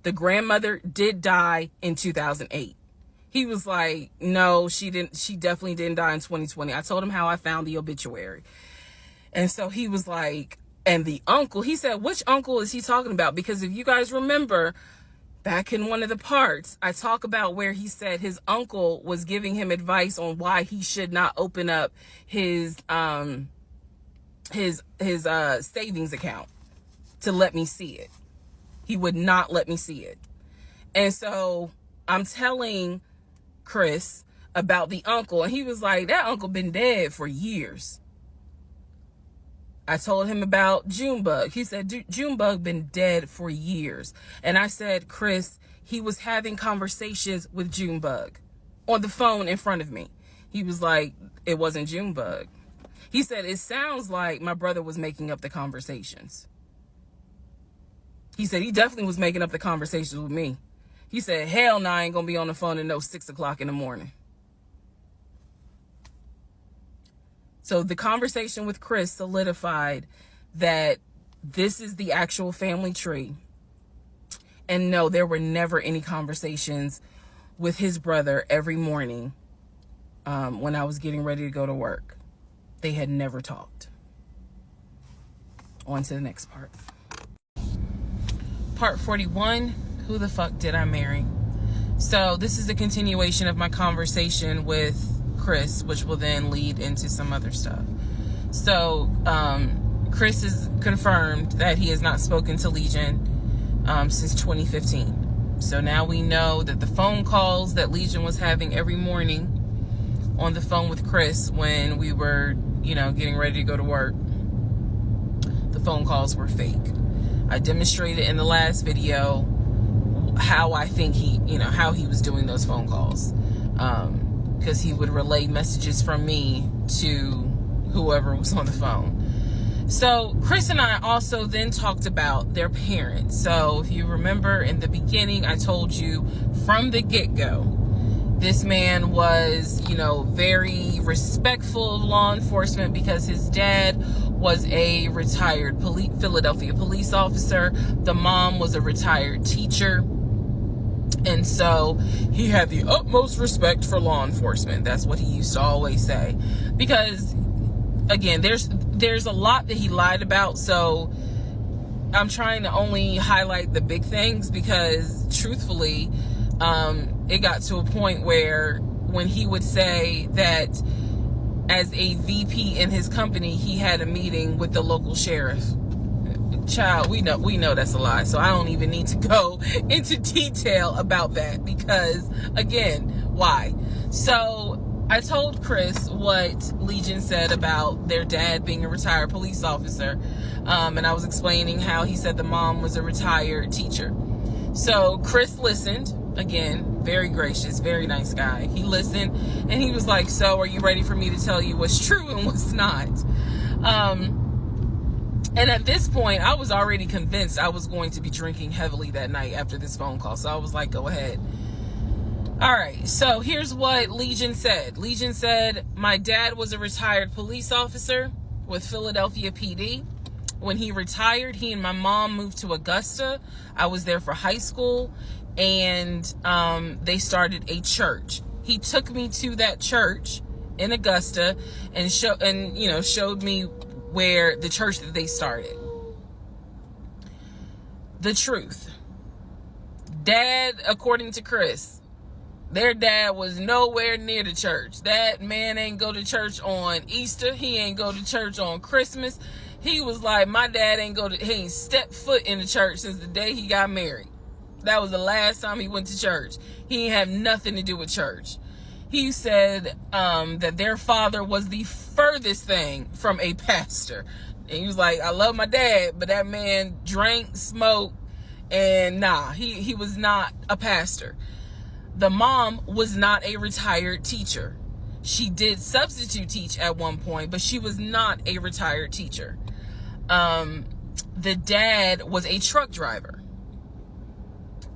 The grandmother did die in 2008. He was like, no, she definitely didn't die in 2020. I told him how I found the obituary. And so he was like, and the uncle, he said, which uncle is he talking about? Because if you guys remember, back in one of the parts, I talk about where he said his uncle was giving him advice on why he should not open up his savings account to let me see it. He would not let me see it. And so I'm telling Chris about the uncle, and he was like, that uncle been dead for years. I told him about Junebug. He said, Junebug been dead for years. And I said, Chris, he was having conversations with Junebug on the phone in front of me. He was like, it wasn't Junebug. He said, it sounds like my brother was making up the conversations. He said, he definitely was making up the conversations with me. He said, hell no, I ain't gonna be on the phone at no 6 o'clock in the morning. So the conversation with Chris solidified that this is the actual family tree. And no, there were never any conversations with his brother every morning when I was getting ready to go to work. They had never talked. On to the next part. Part 41, Who the fuck did I marry? So this is a continuation of my conversation with Chris, which will then lead into some other stuff. So Chris has confirmed that he has not spoken to Legion since 2015. So now we know that the phone calls that Legion was having every morning on the phone with Chris when we were, getting ready to go to work, the phone calls were fake. I demonstrated in the last video how I think how he was doing those phone calls. Because he would relay messages from me to whoever was on the phone. So Chris and I also then talked about their parents. So if you remember in the beginning, I told you from the get-go, this man was, very respectful of law enforcement because his dad was a retired Philadelphia police officer. The mom was a retired teacher. And so he had the utmost respect for law enforcement. That's what he used to always say. Because, again, there's a lot that he lied about. So I'm trying to only highlight the big things because, truthfully, it got to a point where when he would say that as a VP in his company, he had a meeting with the local sheriff. Child, we know that's a lie. So I don't even need to go into detail about that because, again, why? So I told Chris what Legion said about their dad being a retired police officer. And I was explaining how he said the mom was a retired teacher. So Chris listened. Again, very gracious, very nice guy. He listened and he was like, so are you ready for me to tell you what's true and what's not? And at this point, I was already convinced I was going to be drinking heavily that night after this phone call. So I was like, go ahead. All right. So here's what Legion said. Legion said, my dad was a retired police officer with Philadelphia PD. When he retired, he and my mom moved to Augusta. I was there for high school. And they started a church. He took me to that church in Augusta and showed me where the church that they started. The truth. Dad, according to Chris, their dad was nowhere near the church. That man ain't go to church on Easter. He ain't go to church on Christmas. He was like, my dad he ain't stepped foot in the church since the day he got married. That was the last time he went to church. He didn't have nothing to do with church. He said that their father was the furthest thing from a pastor. And he was like, I love my dad, but that man drank, smoked, and he was not a pastor. The mom was not a retired teacher. She did substitute teach at one point, but she was not a retired teacher. The dad was a truck driver.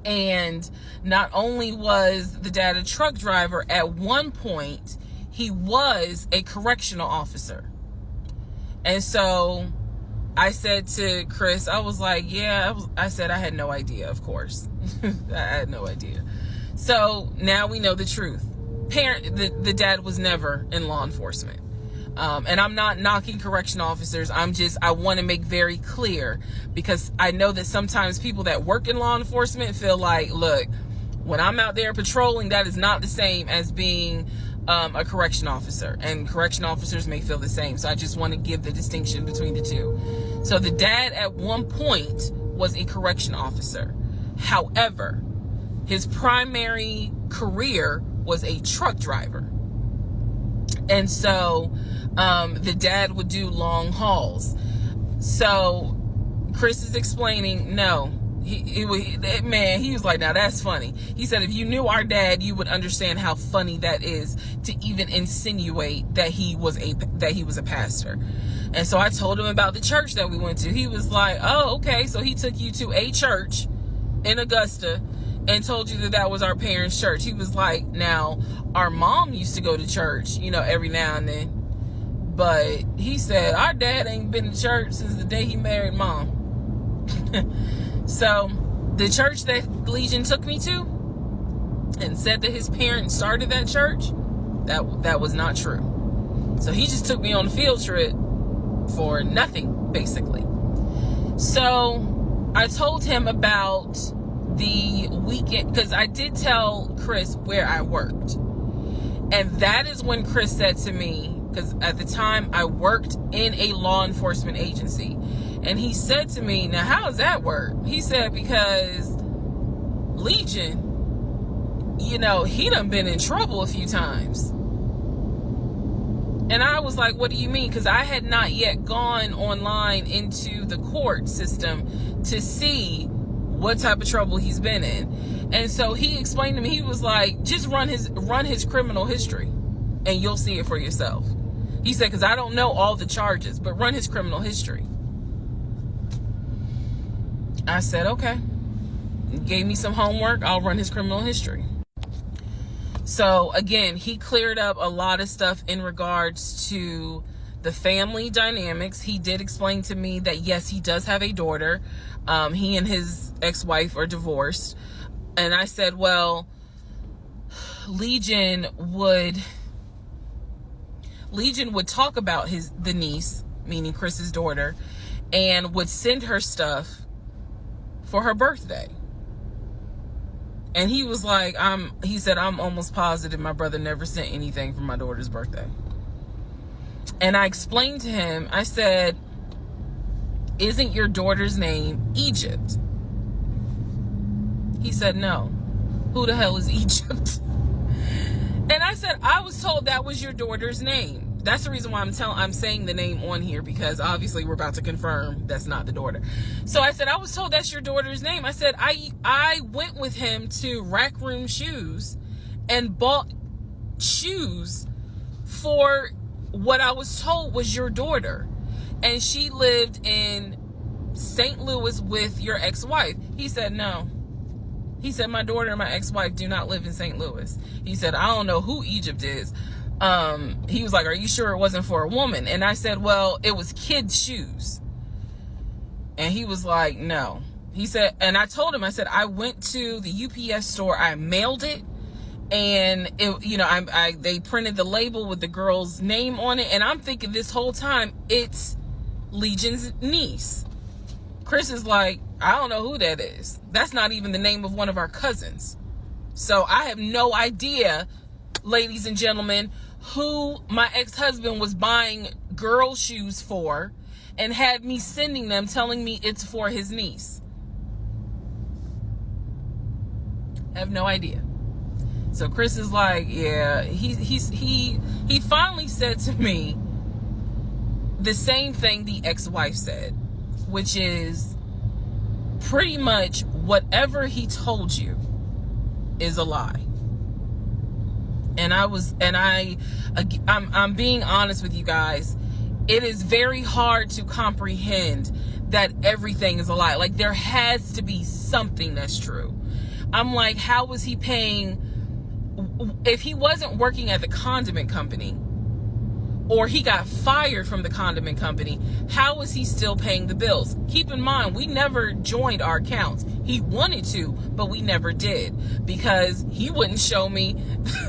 And not only was the dad a truck driver, at one point, he was a correctional officer. And so I said to Chris, I was like, I said I had no idea, of course. I had no idea. So now we know the truth. The dad was never in law enforcement. And I'm not knocking correction officers. I want to make very clear because I know that sometimes people that work in law enforcement feel like, look, when I'm out there patrolling, that is not the same as being a correction officer, and correction officers may feel the same. So I just want to give the distinction between the two. So the dad at one point was a correction officer. However, his primary career was a truck driver. And so the dad would do long hauls. So Chris is explaining, no, he was like, now that's funny. He said, if you knew our dad, you would understand how funny that is to even insinuate that he was a pastor. And so I told him about the church that we went to. He was like, oh, okay. So he took you to a church in Augusta and told you that was our parents' church. He was like, now, our mom used to go to church, every now and then. But he said, our dad ain't been to church since the day he married mom. So the church that Legion took me to and said that his parents started that church, that was not true. So he just took me on a field trip for nothing, basically. So I told him about the weekend, because I did tell Chris where I worked. And that is when Chris said to me, because at the time I worked in a law enforcement agency. And he said to me, now how does that work? He said, because Legion, you know, he done been in trouble a few times. And I was like, what do you mean? Because I had not yet gone online into the court system to see what type of trouble he's been in. And so he explained to me, he was like, just run his criminal history and you'll see it for yourself. He said, because I don't know all the charges, but run his criminal history. I said, okay. He gave me some homework. I'll run his criminal history. So again, he cleared up a lot of stuff in regards to the family dynamics. He did explain to me that yes, he does have a daughter. He and his ex-wife are divorced. And I said, well, Legion would talk about the niece, meaning Chris's daughter, and would send her stuff for her birthday. And he was like, he said, I'm almost positive my brother never sent anything for my daughter's birthday. And I explained to him, I said, isn't your daughter's name Egypt? He said, no. Who the hell is Egypt? And I said, I was told that was your daughter's name. That's the reason why I'm saying the name on here, because obviously we're about to confirm that's not the daughter. So I said, I was told that's your daughter's name. I said, I went with him to Rack Room Shoes and bought shoes for what I was told was your daughter. And she lived in St. Louis with your ex-wife. He said, no. He said, my daughter and my ex-wife do not live in St. Louis. He said, I don't know who Egypt is. He was like, are you sure it wasn't for a woman? And I said, well, it was kids' shoes. And he was like, no. He said, and I told him, I said, I went to the UPS store, I mailed it, and it, you know, they printed the label with the girl's name on it, and I'm thinking this whole time it's Legion's niece. Chris is like, I don't know who that is. That's not even the name of one of our cousins. So I have no idea, ladies and gentlemen, who my ex-husband was buying girl shoes for and had me sending them telling me it's for his niece. I have no idea. So Chris is like, yeah, he finally said to me the same thing the ex-wife said, which is pretty much whatever he told you is a lie. And I'm being honest with you guys. It is very hard to comprehend that everything is a lie. Like, there has to be something that's true. I'm like, how was he paying? If he wasn't working at the condiment company, or he got fired from the condiment company, how was he still paying the bills? Keep in mind, we never joined our accounts. He wanted to, but we never did, because he wouldn't show me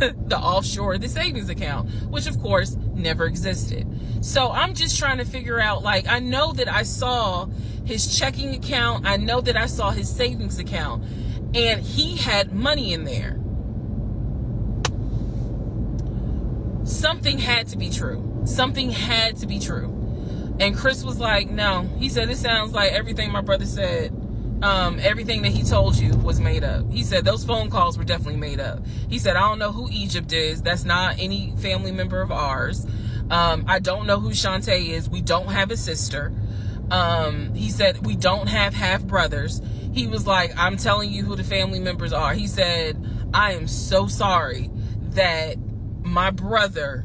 the offshore, the savings account, which of course never existed. So I'm just trying to figure out, like, I know that I saw his checking account. I know that I saw his savings account, and he had money in there. Something had to be true. Something had to be true. And Chris was like, no. He said, it sounds like everything my brother said, everything that he told you was made up. He said, those phone calls were definitely made up. He said, I don't know who Egypt is. That's not any family member of ours. I don't know who Shantae is. We don't have a sister. He said, we don't have half brothers. He was like, I'm telling you who the family members are. He said, I am so sorry that my brother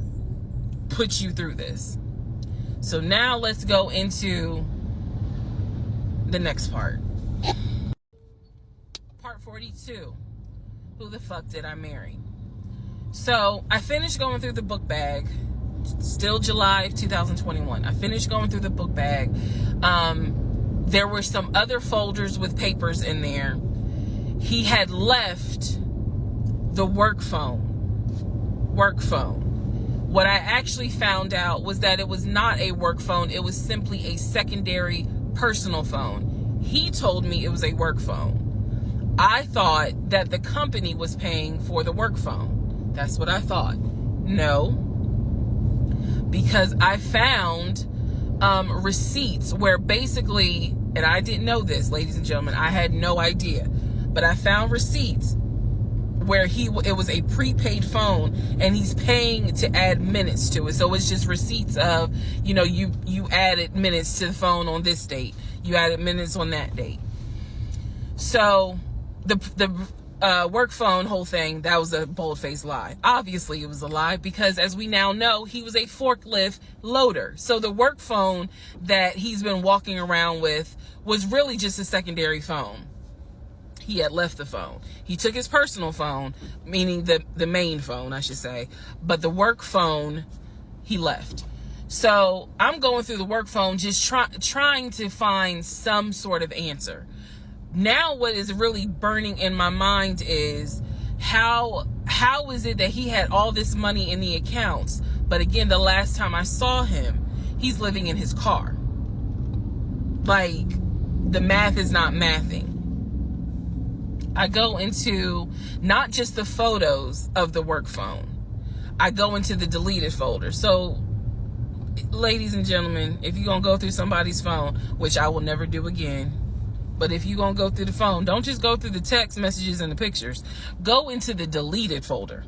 put you through this. So now let's go into the next part. Part 42. Who the fuck did I marry? So I finished going through the book bag. Still July of 2021. I finished going through the book bag. There were some other folders with papers in there. He had left the work phone. What I actually found out was that it was not a work phone. It was simply a secondary personal phone. He told me it was a work phone. I thought that the company was paying for the work phone. That's what I thought. No, because I found receipts where basically, and I didn't know this, ladies and gentlemen, I had no idea, but I found receipts where it was a prepaid phone and he's paying to add minutes to it. So it's just receipts of, you added minutes to the phone on this date, you added minutes on that date. So the work phone whole thing, that was a bold-faced lie. Obviously it was a lie, because as we now know, he was a forklift loader. So the work phone that he's been walking around with was really just a secondary phone. He had left the phone. He took his personal phone, meaning the main phone, I should say, but the work phone he left. So I'm going through the work phone, just trying to find some sort of answer. Now what is really burning in my mind is how is it that he had all this money in the accounts, but again, the last time I saw him, he's living in his car. Like, the math is not mathing. I go into not just the photos of the work phone, I go into the deleted folder. So, ladies and gentlemen, if you're going to go through somebody's phone, which I will never do again, but if you're going to go through the phone, don't just go through the text messages and the pictures. Go into the deleted folder,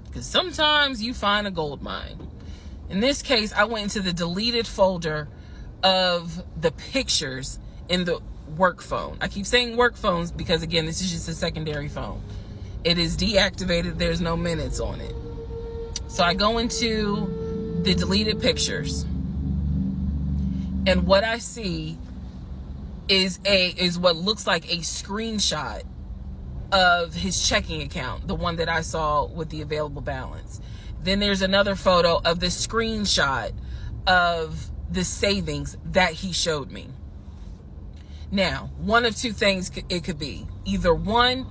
because sometimes you find a gold mine. In this case, I went into the deleted folder of the pictures in the work phone. I keep saying work phones because, again, this is just a secondary phone. It is deactivated. There's no minutes on it. So I go into the deleted pictures, and what I see is what looks like a screenshot of his checking account, the one that I saw with the available balance. Then there's another photo of the screenshot of the savings that he showed me. Now, one of two things it could be. Either one,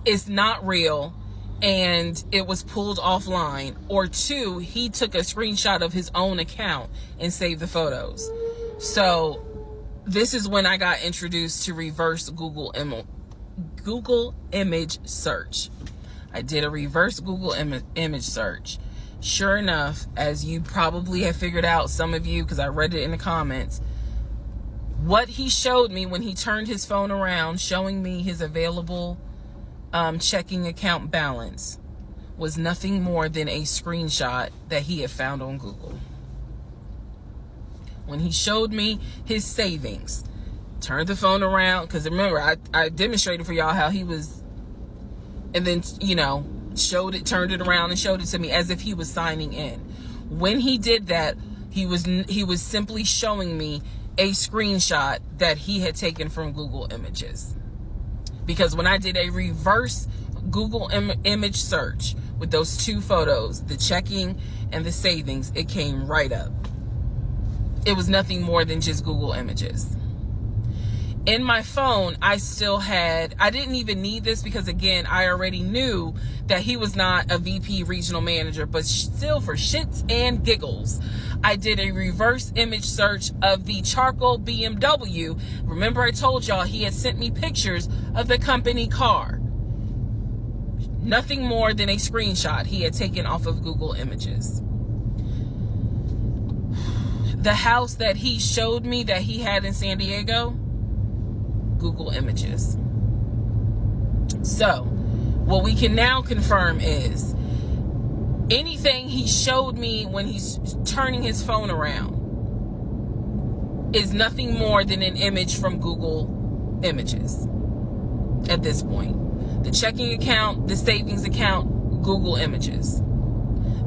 it's not real and it was pulled offline, or two, he took a screenshot of his own account and saved the photos. So this is when I got introduced to reverse Google image search. I did a reverse Google image search. Sure enough, as you probably have figured out, some of you, because I read it in the comments, what he showed me when he turned his phone around, showing me his available checking account balance, was nothing more than a screenshot that he had found on Google. When he showed me his savings, turned the phone around, because remember, I demonstrated for y'all how he was, and then, turned it around and showed it to me as if he was signing in. When he did that, he was simply showing me a screenshot that he had taken from Google Images. Because when I did a reverse Google image search with those two photos, the checking and the savings, it came right up. It was nothing more than just Google Images. In my phone, I didn't even need this because, again, I already knew that he was not a VP regional manager, but still, for shits and giggles, I did a reverse image search of the charcoal BMW. Remember, I told y'all he had sent me pictures of the company car. Nothing more than a screenshot he had taken off of Google Images. The house that he showed me that he had in San Diego, Google Images. So, what we can now confirm is anything he showed me when he's turning his phone around is nothing more than an image from Google Images at this point. The checking account, the savings account, Google Images.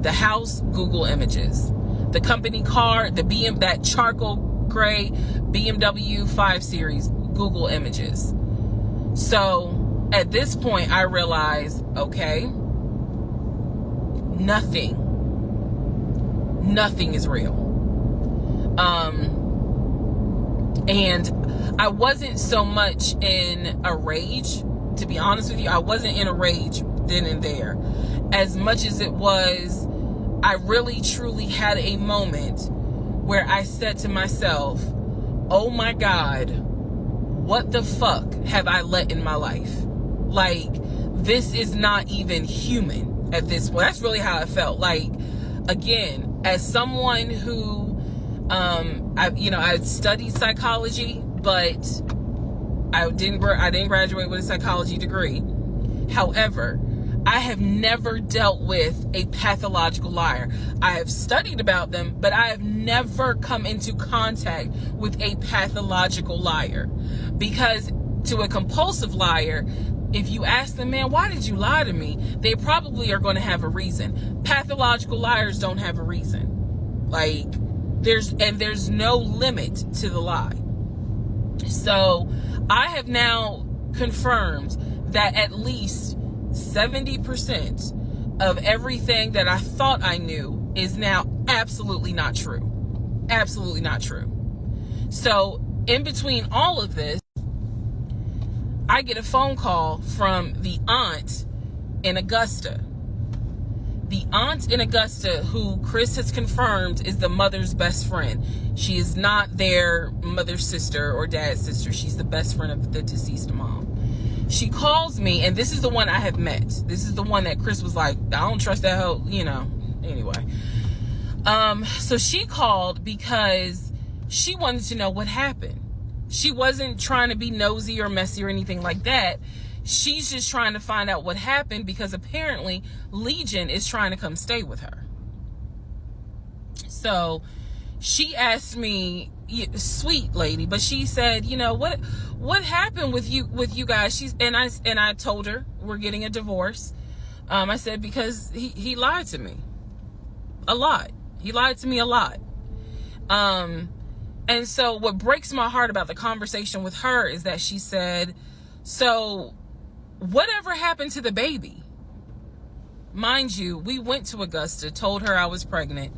The house, Google Images. The company car, that charcoal gray BMW 5 Series, Google Images. So at this point, I realized, okay, nothing is real. And I wasn't so much in a rage, to be honest with you. I wasn't in a rage then and there, as much as it was, I really truly had a moment where I said to myself, oh my God, what the fuck have I let in my life? Like, this is not even human at this point. That's really how I felt. Like, again, as someone who, I studied psychology, but I didn't graduate with a psychology degree. However, I have never dealt with a pathological liar. I have studied about them, but I have never come into contact with a pathological liar. Because to a compulsive liar, if you ask them, man, why did you lie to me? They probably are going to have a reason. Pathological liars don't have a reason. Like, there's no limit to the lie. So I have now confirmed that at least 70% of everything that I thought I knew is now absolutely not true. Absolutely not true. So in between all of this, I get a phone call from the aunt in Augusta. The aunt in Augusta, who Chris has confirmed is the mother's best friend. She is not their mother's sister or dad's sister. She's the best friend of the deceased mom. She calls me, and this is the one I have met. This is the one that Chris was like, I don't trust that hoe, anyway. So she called because she wanted to know what happened. She wasn't trying to be nosy or messy or anything like that. She's just trying to find out what happened because apparently Legion is trying to come stay with her. So she asked me, sweet lady, but she said, what happened with you guys? And I told her we're getting a divorce. I said, because he lied to me a lot. He lied to me a lot. And so what breaks my heart about the conversation with her is that she said, so whatever happened to the baby? Mind you, we went to Augusta, told her I was pregnant.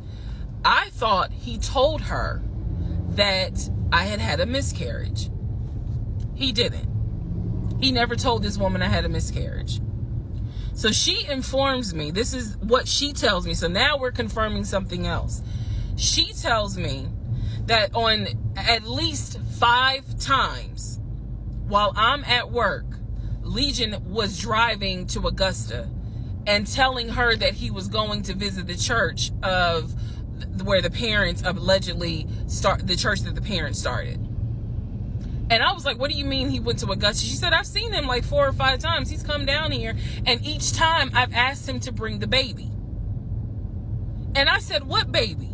I thought he told her that I had had a miscarriage. He didn't. He never told this woman I had a miscarriage. So she informs me, this is what she tells me. So now we're confirming something else. She tells me that on at least 5 times while I'm at work, Legion was driving to Augusta and telling her that he was going to visit the church of where the parents allegedly the church that the parents started. And I was like, what do you mean he went to Augusta? She said, I've seen him like 4 or 5 times. He's come down here, and each time I've asked him to bring the baby. And I said, what baby?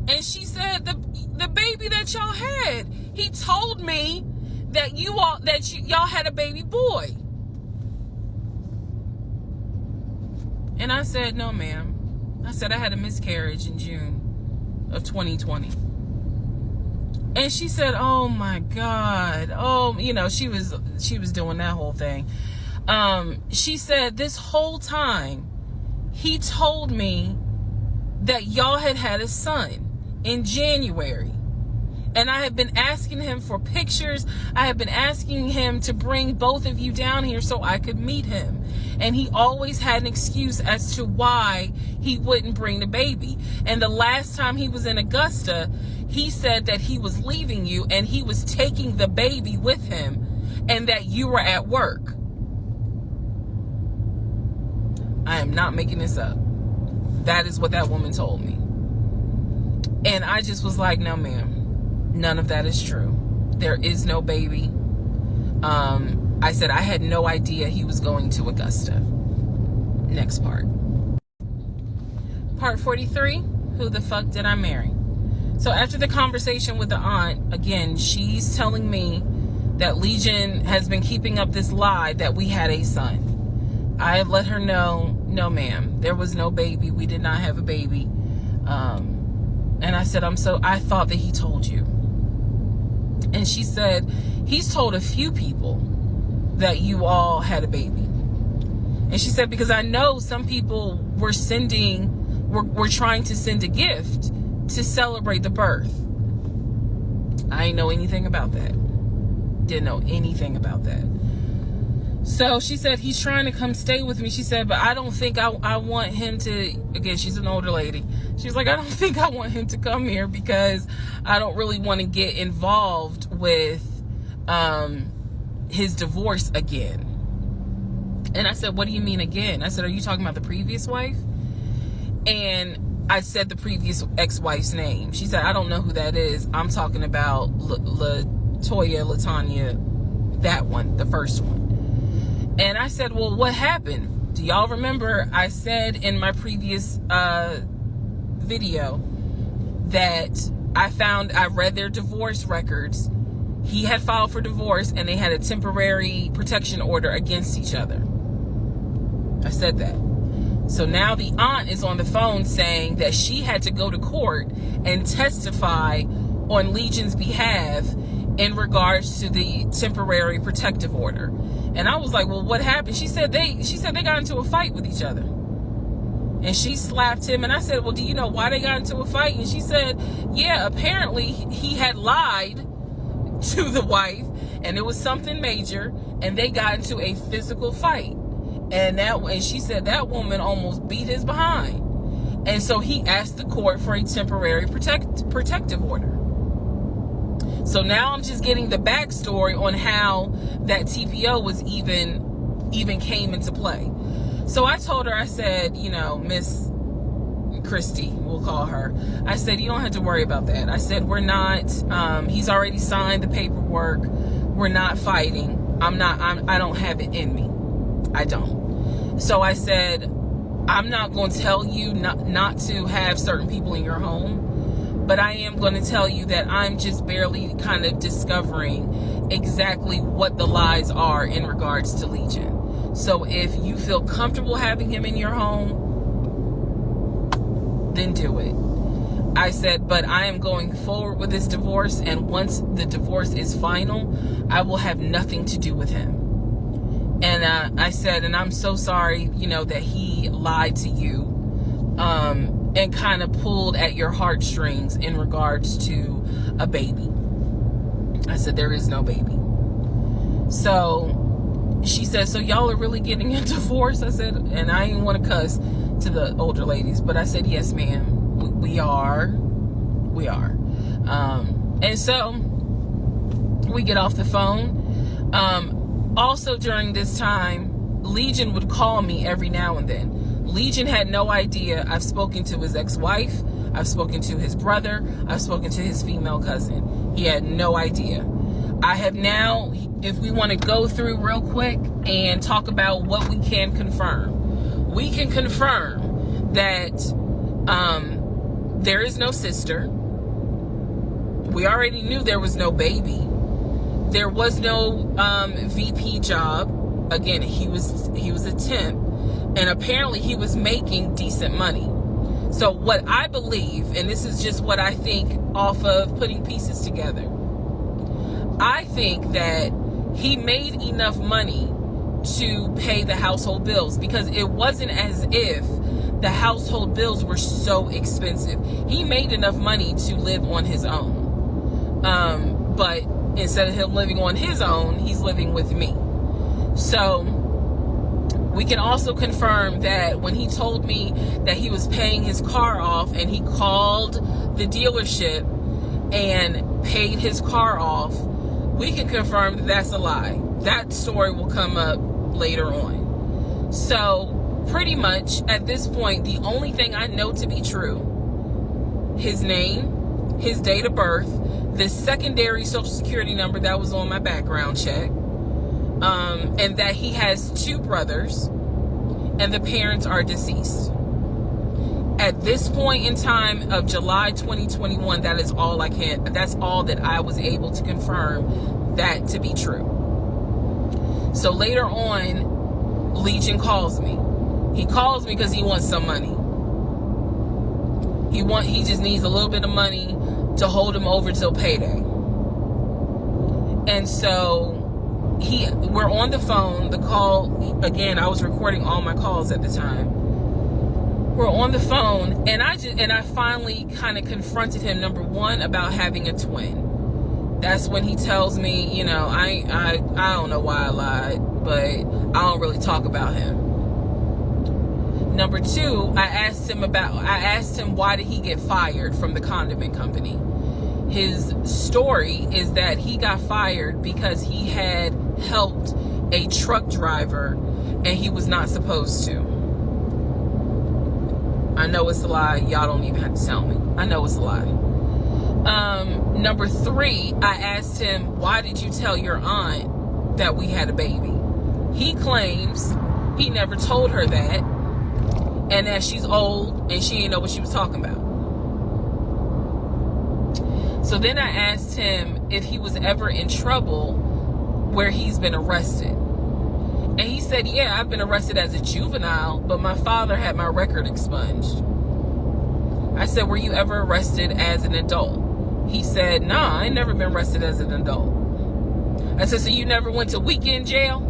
And she said, the baby that y'all had. He told me that y'all had a baby boy. And I said, no, ma'am. I said I had a miscarriage in June of 2020. And she said, oh my God. Oh, she was doing that whole thing. She said this whole time he told me that y'all had a son in January. And I have been asking him for pictures. I have been asking him to bring both of you down here so I could meet him. And he always had an excuse as to why he wouldn't bring the baby. And the last time he was in Augusta, he said that he was leaving you and he was taking the baby with him and that you were at work. I am not making this up. That is what that woman told me. And I just was like, no, ma'am, none of that is true. There is no baby. I said I had no idea he was going to Augusta. Next part. Part 43, who the fuck did I marry? So after the conversation with the aunt, again, she's telling me that Legion has been keeping up this lie that we had a son. I have let her know, no, ma'am, there was no baby. We did not have a baby. And I said, I thought that he told you. And she said, he's told a few people that you all had a baby. And she said, because I know some people were trying to send a gift to celebrate the birth. I didn't know anything about that. Didn't know anything about that. So she said, he's trying to come stay with me. She said, but I don't think I want him to, again, she's an older lady. She's like, I don't think I want him to come here because I don't really want to get involved with his divorce again. And I said, what do you mean again? I said, are you talking about the previous wife? And I said the previous ex-wife's name. She said, I don't know who that is. I'm talking about LaTanya, that one, the first one. And I said, well, what happened? Do y'all remember I said in my previous video that I read their divorce records. He had filed for divorce and they had a temporary protection order against each other. I said that. So now the aunt is on the phone saying that she had to go to court and testify on Legion's behalf in regards to the temporary protective order. And I was like, well, what happened? She said they got into a fight with each other. And she slapped him. And I said, well, do you know why they got into a fight? And she said, yeah, apparently he had lied to the wife and it was something major and they got into a physical fight. And she said that woman almost beat his behind. And so he asked the court for a temporary protective order. So now I'm just getting the backstory on how that TPO was even came into play. So I told her, I said, you know, Miss Christy, we'll call her. I said, you don't have to worry about that. I said, we're not, he's already signed the paperwork. We're not fighting. I don't have it in me. I don't. So I said, I'm not going to tell you not to have certain people in your home, but I am going to tell you that I'm just barely kind of discovering exactly what the lies are in regards to Legion. So if you feel comfortable having him in your home, then do it. I said, but I am going forward with this divorce, and once the divorce is final, I will have nothing to do with him. And I said, and I'm so sorry, you know, that he lied to you and kind of pulled at your heartstrings in regards to a baby. I said, there is no baby. So she said, so y'all are really getting a divorce? I said, and I didn't want to cuss to the older ladies, but I said, yes, ma'am, we are. And so we get off the phone. Also during this time, Legion would call me every now and then. Legion had no idea. I've spoken to his ex-wife. I've spoken to his brother. I've spoken to his female cousin. He had no idea. I have now, if we want to go through real quick and talk about what we can confirm. We can confirm that there is no sister. We already knew there was no baby. There was no VP job. Again, he was a temp, and apparently he was making decent money. So what I believe, and this is just what I think off of putting pieces together, I think that he made enough money to pay the household bills, because it wasn't as if the household bills were so expensive. He made enough money to live on his own. But instead of him living on his own, he's living with me. So we can also confirm that when he told me that he was paying his car off and he called the dealership and paid his car off, we can confirm that that's a lie. That story will come up later on. So pretty much at this point, the only thing I know to be true, his name, his date of birth, the secondary social security number that was on my background check, and that he has 2 brothers and the parents are deceased. At this point in time of July 2021, that's all that I was able to confirm that to be true. So later on, Legion calls me. He calls me because he wants some money. He just needs a little bit of money to hold him over till payday. And so we're on the phone. The call, again, I was recording all my calls at the time. We're on the phone, and I finally kind of confronted him, number one, about having a twin. That's when he tells me, you know, I don't know why I lied, but I don't really talk about him. Number two, I asked him why did he get fired from the condiment company. His story is that he got fired because he had helped a truck driver and he was not supposed to. I know it's a lie. Y'all don't even have to tell me. I know it's a lie. Number 3, I asked him, why did you tell your aunt that we had a baby? He claims he never told her that, and that she's old and she didn't know what she was talking about. So then I asked him if he was ever in trouble where he's been arrested. And he said, yeah, I've been arrested as a juvenile, but my father had my record expunged. I said, were you ever arrested as an adult? He said, nah, I ain't never been arrested as an adult. I said, so you never went to weekend jail?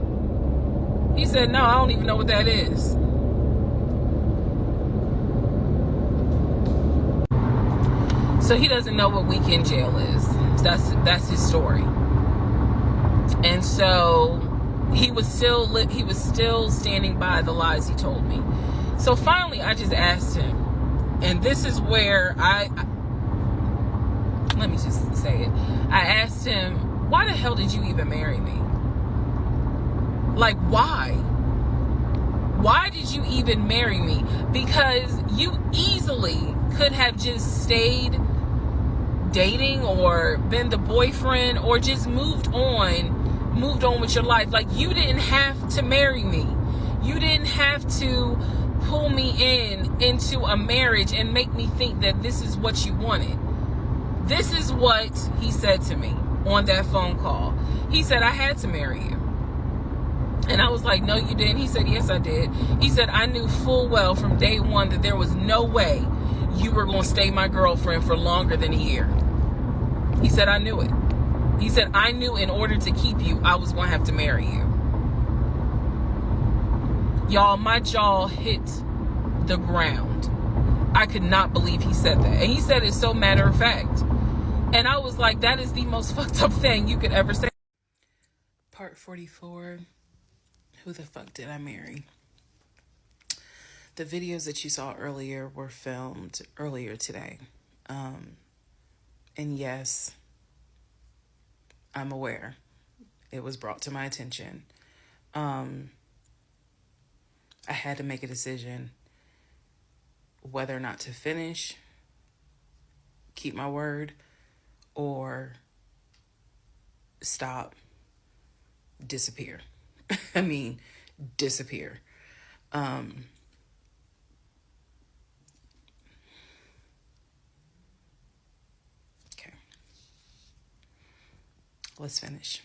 He said, no, I don't even know what that is. So he doesn't know what weekend jail is. That's his story. And so he was still standing by the lies he told me. So finally, I just asked him, and this is where let me just say it. I asked him, why the hell did you even marry me? Like, why? Why did you even marry me? Because you easily could have just stayed dating or been the boyfriend or just moved on with your life. Like, you didn't have to marry me. You didn't have to pull me into a marriage and make me think that this is what you wanted. This is what he said to me on that phone call. He said, I had to marry you. And I was like, no, you didn't. He said, yes, I did. He said, I knew full well from day one that there was no way you were going to stay my girlfriend for longer than a year. He said, I knew it. He said, I knew in order to keep you, I was going to have to marry you. Y'all, my jaw hit the ground. I could not believe he said that. And he said it so matter of fact. And I was like, that is the most fucked up thing you could ever say. Part 44. Who the fuck did I marry? The videos that you saw earlier were filmed earlier today. And yes, I'm aware. It was brought to my attention. I had to make a decision whether or not to finish, keep my word, or stop, disappear. I mean, disappear. Okay. Let's finish.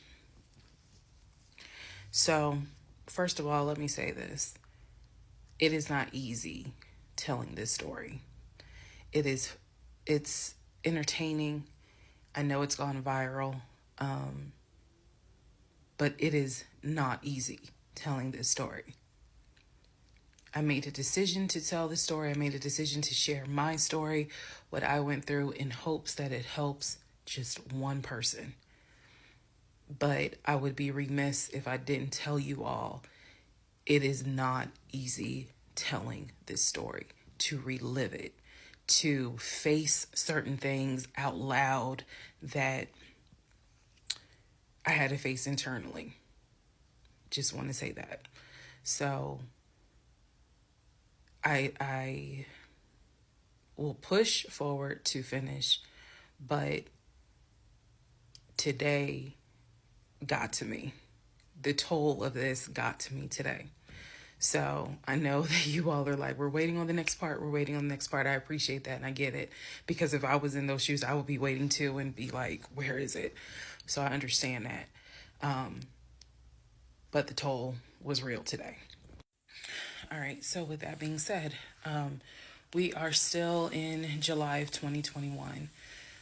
So, first of all, let me say this. It is not easy telling this story. It's entertaining. I know it's gone viral. But it is not easy telling this story. I made a decision to tell this story. I made a decision to share my story, what I went through, in hopes that it helps just one person. But I would be remiss if I didn't tell you all, it is not easy telling this story, to relive it, to face certain things out loud that I had to face internally. Just want to say that. So I will push forward to finish, but today got to me. The toll of this got to me today. So I know that you all are like, we're waiting on the next part. We're waiting on the next part. I appreciate that. And I get it, because if I was in those shoes, I would be waiting too and be like, where is it? So I understand that. But the toll was real today. All right. So with that being said, we are still in July of 2021.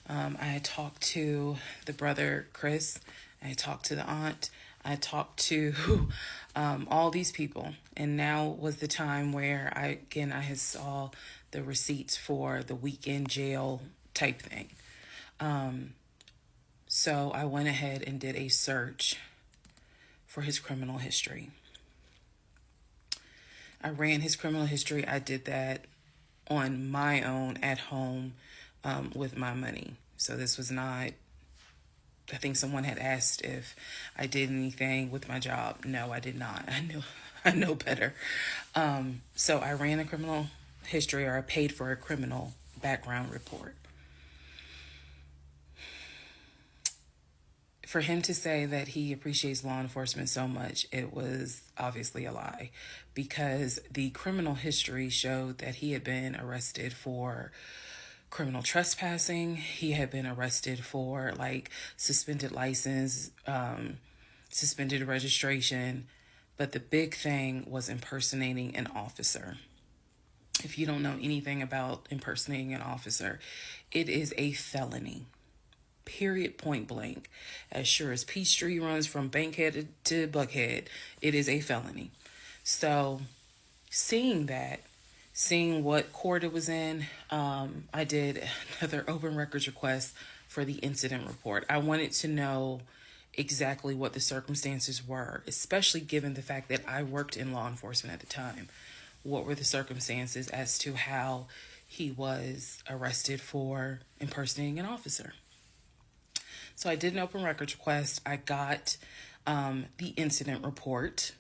I had talked to the brother, Chris. I talked to the aunt. I talked to all these people. And now was the time where I had saw the receipts for the weekend jail type thing. So I went ahead and did a search for his criminal history. I ran his criminal history. I did that on my own at home with my money. So this was not, I think someone had asked if I did anything with my job. No, I did not. I I know better. So I ran a criminal history, or I paid for a criminal background report. For him to say that he appreciates law enforcement so much, it was obviously a lie, because the criminal history showed that he had been arrested for criminal trespassing. He had been arrested for like suspended license, suspended registration. But the big thing was impersonating an officer. If you don't know anything about impersonating an officer, it is a felony. Period, point blank. As sure as Peachtree runs from Bankhead to Buckhead, it is a felony. So, seeing that, seeing what court it was in, I did another open records request for the incident report. I wanted to know exactly what the circumstances were, especially given the fact that I worked in law enforcement at the time. What were the circumstances as to how he was arrested for impersonating an officer? So I did an open records request. I got the incident report,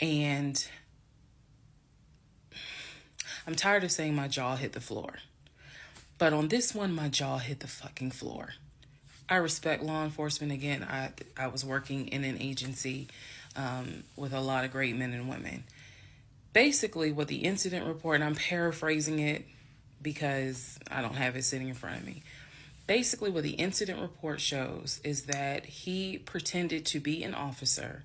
and I'm tired of saying my jaw hit the floor. But on this one, my jaw hit the fucking floor. I respect law enforcement. Again, I was working in an agency with a lot of great men and women. Basically, what the incident report, and I'm paraphrasing it because I don't have it sitting in front of me. Basically, what the incident report shows is that he pretended to be an officer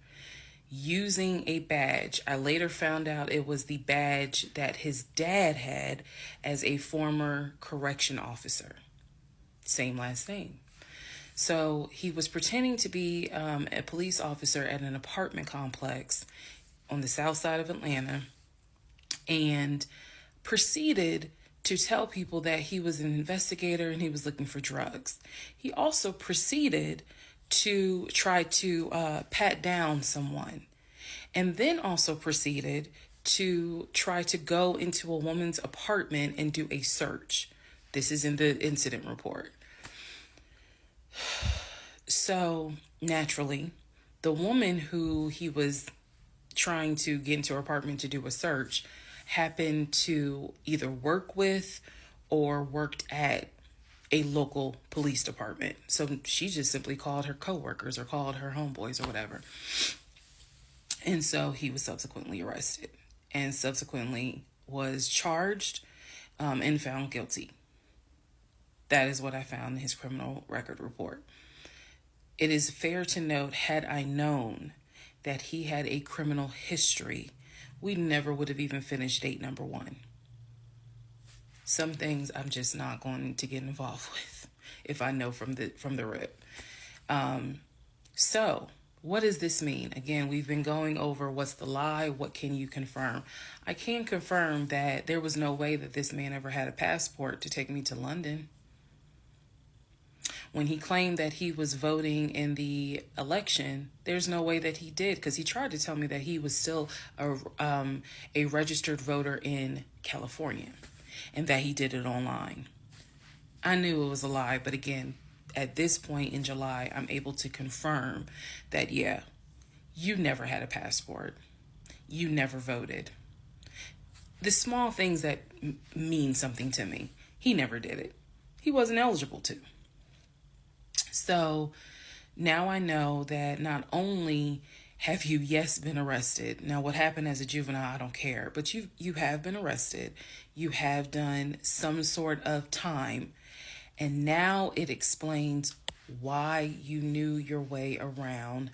using a badge. I later found out it was the badge that his dad had as a former correction officer. Same last name. So he was pretending to be a police officer at an apartment complex on the south side of Atlanta, and proceeded to tell people that he was an investigator and he was looking for drugs. He also proceeded to try to pat down someone, and then also proceeded to try to go into a woman's apartment and do a search. This is in the incident report. So naturally, the woman who he was trying to get into her apartment to do a search happened to either work with or worked at a local police department. So she just simply called her coworkers or called her homeboys or whatever. And so he was subsequently arrested and subsequently was charged and found guilty. That is what I found in his criminal record report. It is fair to note, had I known that he had a criminal history, we never would have even finished date number 1. Some things I'm just not going to get involved with if I know from the rip. So what does this mean? Again, we've been going over what's the lie, what can you confirm? I can confirm that there was no way that this man ever had a passport to take me to London. When he claimed that he was voting in the election, there's no way that he did, because he tried to tell me that he was still a registered voter in California and that he did it online. I knew it was a lie, but again, at this point in July, I'm able to confirm that, yeah, you never had a passport. You never voted. The small things that mean something to me, he never did it. He wasn't eligible to. So now I know that not only have you, yes, been arrested. Now, what happened as a juvenile, I don't care. But you have been arrested. You have done some sort of time. And now it explains why you knew your way around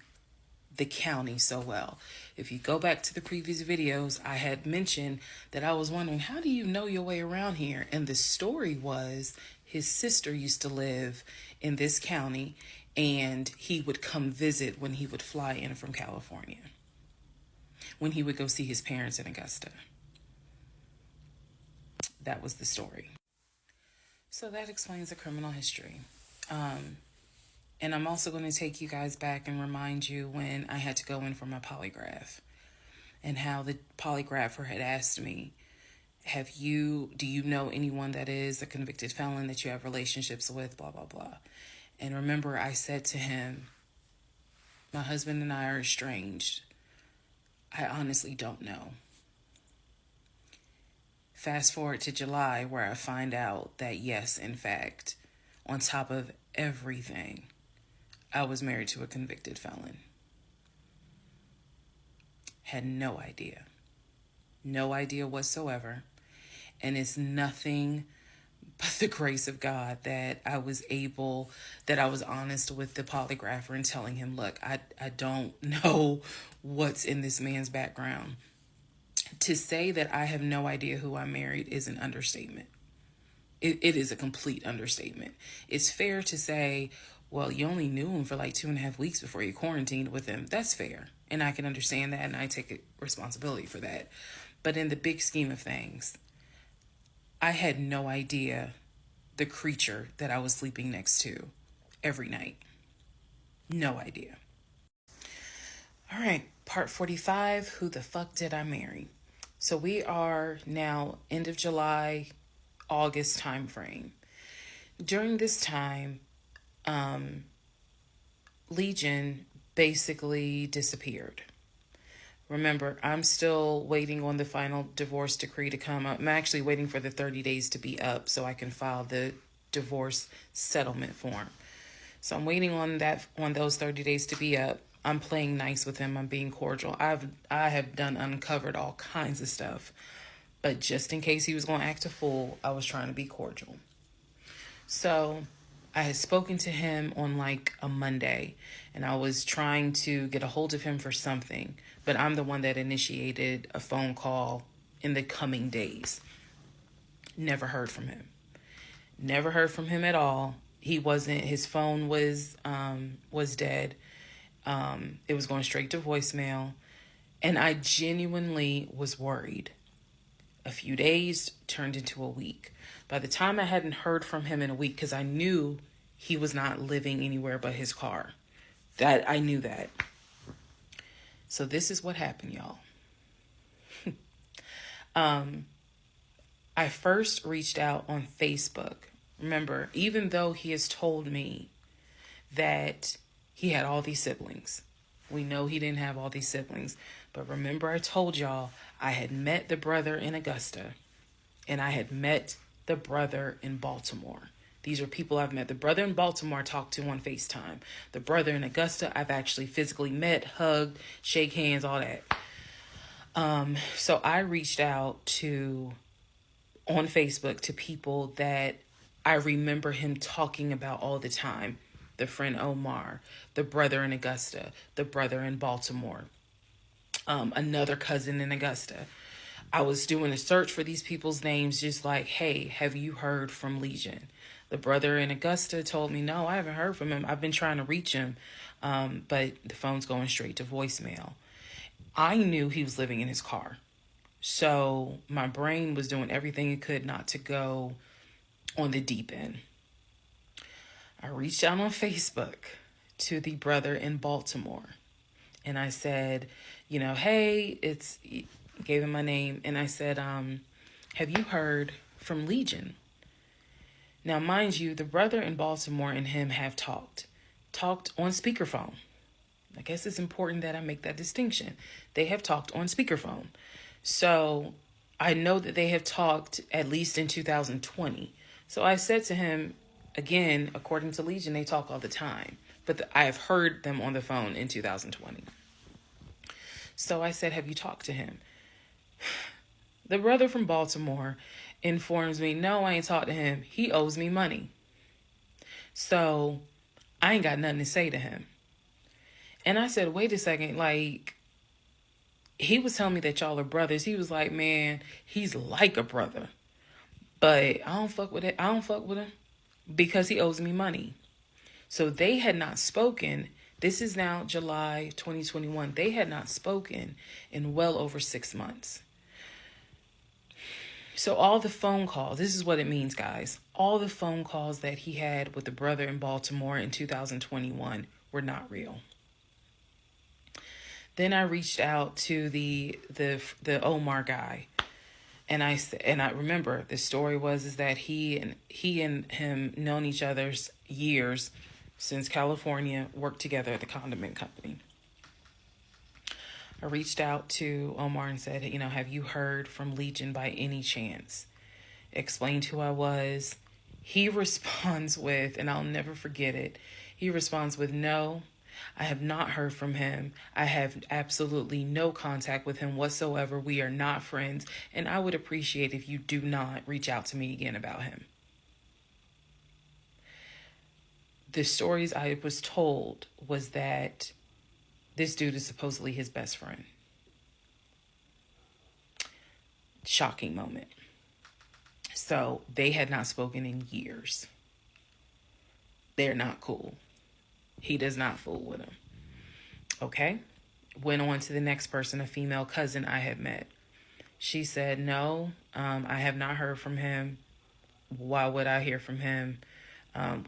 the county so well. If you go back to the previous videos, I had mentioned that I was wondering, how do you know your way around here? And the story was his sister used to live in this county, and he would come visit when he would fly in from California, when he would go see his parents in Augusta. That was the story. So that explains the criminal history. And I'm also going to take you guys back and remind you when I had to go in for my polygraph, and how the polygrapher had asked me, do you know anyone that is a convicted felon that you have relationships with, blah, blah, blah. And remember, I said to him, my husband and I are estranged. I honestly don't know. Fast forward to July, where I find out that, yes, in fact, on top of everything, I was married to a convicted felon. Had no idea. No idea whatsoever. And it's nothing but the grace of God that I was honest with the polygrapher and telling him, look, I don't know what's in this man's background. To say that I have no idea who I married is an understatement. It is a complete understatement. It's fair to say, well, you only knew him for like 2.5 weeks before you quarantined with him. That's fair. And I can understand that, and I take responsibility for that. But in the big scheme of things, I had no idea the creature that I was sleeping next to every night. No idea. All right, part 45, who the fuck did I marry? So we are now end of July, August time frame. During this time, Legion basically disappeared. Remember, I'm still waiting on the final divorce decree to come up. I'm actually waiting for the 30 days to be up so I can file the divorce settlement form. So I'm waiting on those 30 days to be up. I'm playing nice with him. I'm being cordial. I have uncovered all kinds of stuff. But just in case he was going to act a fool, I was trying to be cordial. So I had spoken to him on like a Monday, and I was trying to get a hold of him for something. But I'm the one that initiated a phone call in the coming days. Never heard from him. Never heard from him at all. His phone was dead. It was going straight to voicemail. And I genuinely was worried. A few days turned into a week. By the time I hadn't heard from him in a week, because I knew he was not living anywhere but his car. I knew that. So this is what happened, y'all. I first reached out on Facebook. Remember, even though he has told me that he had all these siblings, we know he didn't have all these siblings. But remember, I told y'all I had met the brother in Augusta, and I had met the brother in Baltimore. These are people I've met. The brother in Baltimore I talked to on FaceTime. The brother in Augusta I've actually physically met, hugged, shake hands, all that. So I reached out on Facebook to people that I remember him talking about all the time. The friend Omar, the brother in Augusta, the brother in Baltimore, another cousin in Augusta. I was doing a search for these people's names, just like, hey, have you heard from Legion? The brother in Augusta told me, no, I haven't heard from him. I've been trying to reach him, but the phone's going straight to voicemail. I knew he was living in his car. So my brain was doing everything it could not to go on the deep end. I reached out on Facebook to the brother in Baltimore. And I said, hey, gave him my name. And I said, have you heard from Legion? Now, mind you, the brother in Baltimore and him have talked on speakerphone. I guess it's important that I make that distinction. They have talked on speakerphone. So I know that they have talked at least in 2020. So I said to him, again, according to Legion, they talk all the time. But I have heard them on the phone in 2020. So I said, have you talked to him? The brother from Baltimore informs me, no, I ain't talked to him. He owes me money. So I ain't got nothing to say to him. And I said, wait a second, like, he was telling me that y'all are brothers. He was like, man, he's like a brother. But I don't fuck with it. I don't fuck with him because he owes me money. So they had not spoken. This is now July 2021. They had not spoken in well over 6 months. So all the phone calls, this is what it means, guys. All the phone calls that he had with the brother in Baltimore in 2021 were not real. Then I reached out to the Omar guy, and I remember the story was that he and him known each other's years since California, worked together at the condiment company. I reached out to Omar and said, have you heard from Legion by any chance? Explained who I was. He responds with, and I'll never forget it, he responds with, no, I have not heard from him. I have absolutely no contact with him whatsoever. We are not friends, and I would appreciate if you do not reach out to me again about him. The stories I was told was that this dude is supposedly his best friend. Shocking moment. So they had not spoken in years. They're not cool. He does not fool with him. Okay. Went on to the next person, a female cousin I had met. She said, no, I have not heard from him. Why would I hear from him?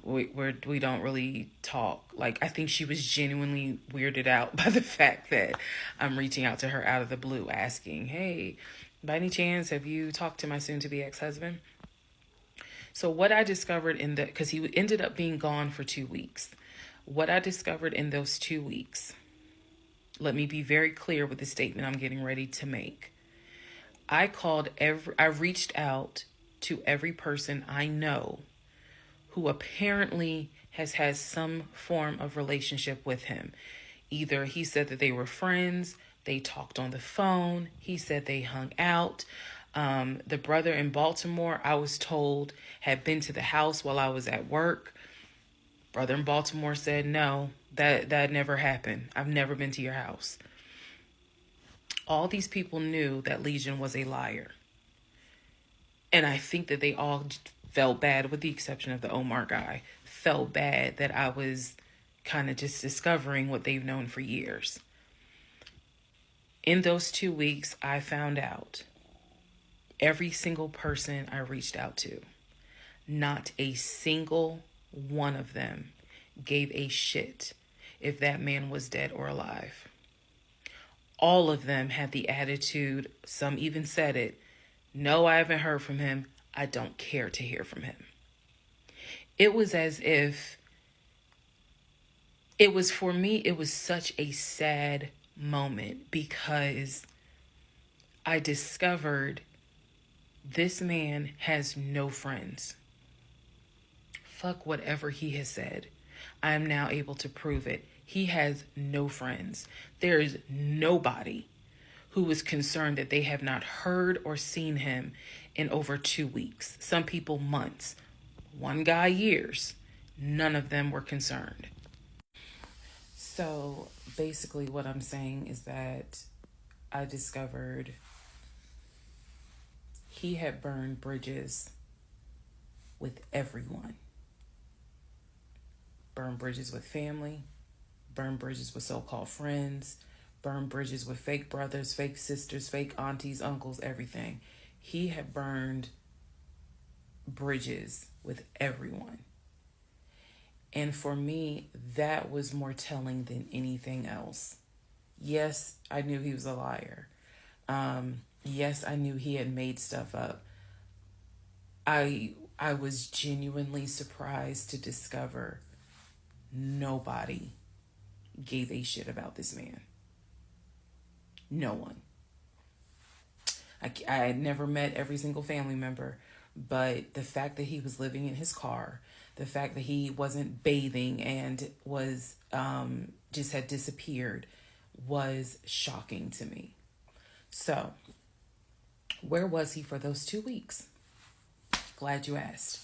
We don't really talk. Like, I think she was genuinely weirded out by the fact that I'm reaching out to her out of the blue, asking, hey, by any chance, have you talked to my soon-to-be ex-husband? So what I discovered because he ended up being gone for 2 weeks. What I discovered in those 2 weeks, let me be very clear with the statement I'm getting ready to make. I reached out to every person I know who apparently has had some form of relationship with him. Either he said that they were friends, they talked on the phone, he said they hung out. The brother in Baltimore, I was told, had been to the house while I was at work. Brother in Baltimore said, no, that never happened. I've never been to your house. All these people knew that Legion was a liar. And I think that they all felt bad, with the exception of the Omar guy, felt bad that I was kind of just discovering what they've known for years. In those 2 weeks, I found out every single person I reached out to, not a single one of them gave a shit if that man was dead or alive. All of them had the attitude, some even said it, no, I haven't heard from him. I don't care to hear from him. It was as if, for me, it was such a sad moment because I discovered this man has no friends. Fuck whatever he has said. I am now able to prove it. He has no friends. There is nobody who is concerned that they have not heard or seen him in over 2 weeks. Some people months. One guy years. None of them were concerned. So basically what I'm saying is that I discovered he had burned bridges with everyone. Burned bridges with family, burned bridges with so-called friends, burned bridges with fake brothers, fake sisters, fake aunties, uncles, everything. He had burned bridges with everyone. And for me, that was more telling than anything else. Yes, I knew he was a liar. Yes, I knew he had made stuff up. I was genuinely surprised to discover nobody gave a shit about this man. No one. I had never met every single family member, but the fact that he was living in his car, the fact that he wasn't bathing and was just had disappeared was shocking to me. So, where was he for those 2 weeks? Glad you asked.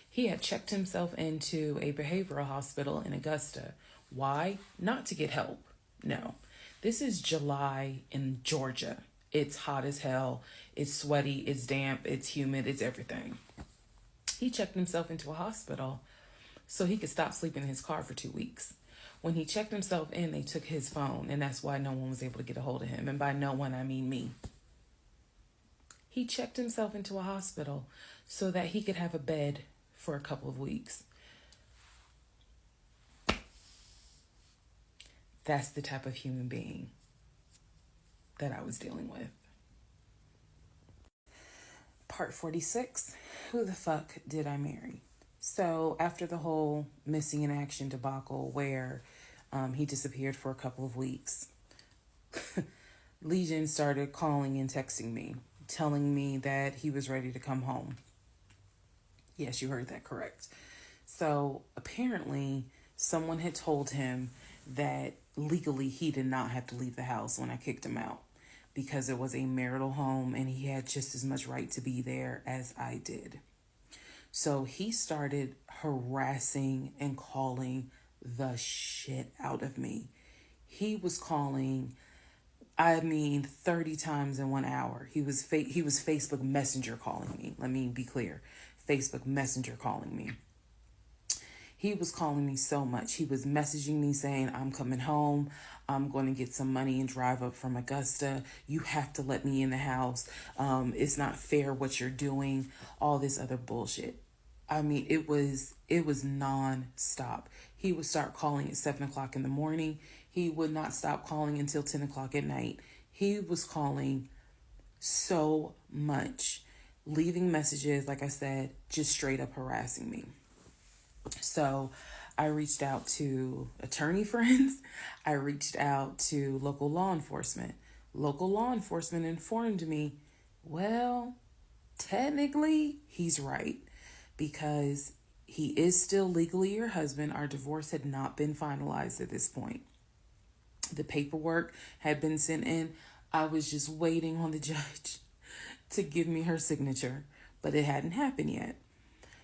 He had checked himself into a behavioral hospital in Augusta. Why? Not to get help. No. This is July in Georgia. It's hot as hell. It's sweaty. It's damp. It's humid. It's everything. He checked himself into a hospital so he could stop sleeping in his car for 2 weeks. When he checked himself in, they took his phone, and that's why no one was able to get a hold of him. And by no one, I mean me. He checked himself into a hospital so that he could have a bed for a couple of weeks. That's the type of human being that I was dealing with. Part 46, who the fuck did I marry? So after the whole missing in action debacle where he disappeared for a couple of weeks, Legion started calling and texting me, telling me that he was ready to come home. Yes, you heard that correct. So apparently, someone had told him that legally he did not have to leave the house when I kicked him out because it was a marital home and he had just as much right to be there as I did. So he started harassing and calling the shit out of me. He was calling, 30 times in 1 hour. He was Facebook Messenger calling me. Let me be clear. Facebook Messenger calling me. He was calling me so much. He was messaging me saying, I'm coming home. I'm going to get some money and drive up from Augusta. You have to let me in the house. It's not fair what you're doing. All this other bullshit. It was non-stop. He would start calling at 7 o'clock in the morning. He would not stop calling until 10 o'clock at night. He was calling so much, leaving messages, like I said, just straight up harassing me. So I reached out to attorney friends. I reached out to local law enforcement. Local law enforcement informed me, well, technically, he's right because he is still legally your husband. Our divorce had not been finalized at this point. The paperwork had been sent in. I was just waiting on the judge to give me her signature, but it hadn't happened yet.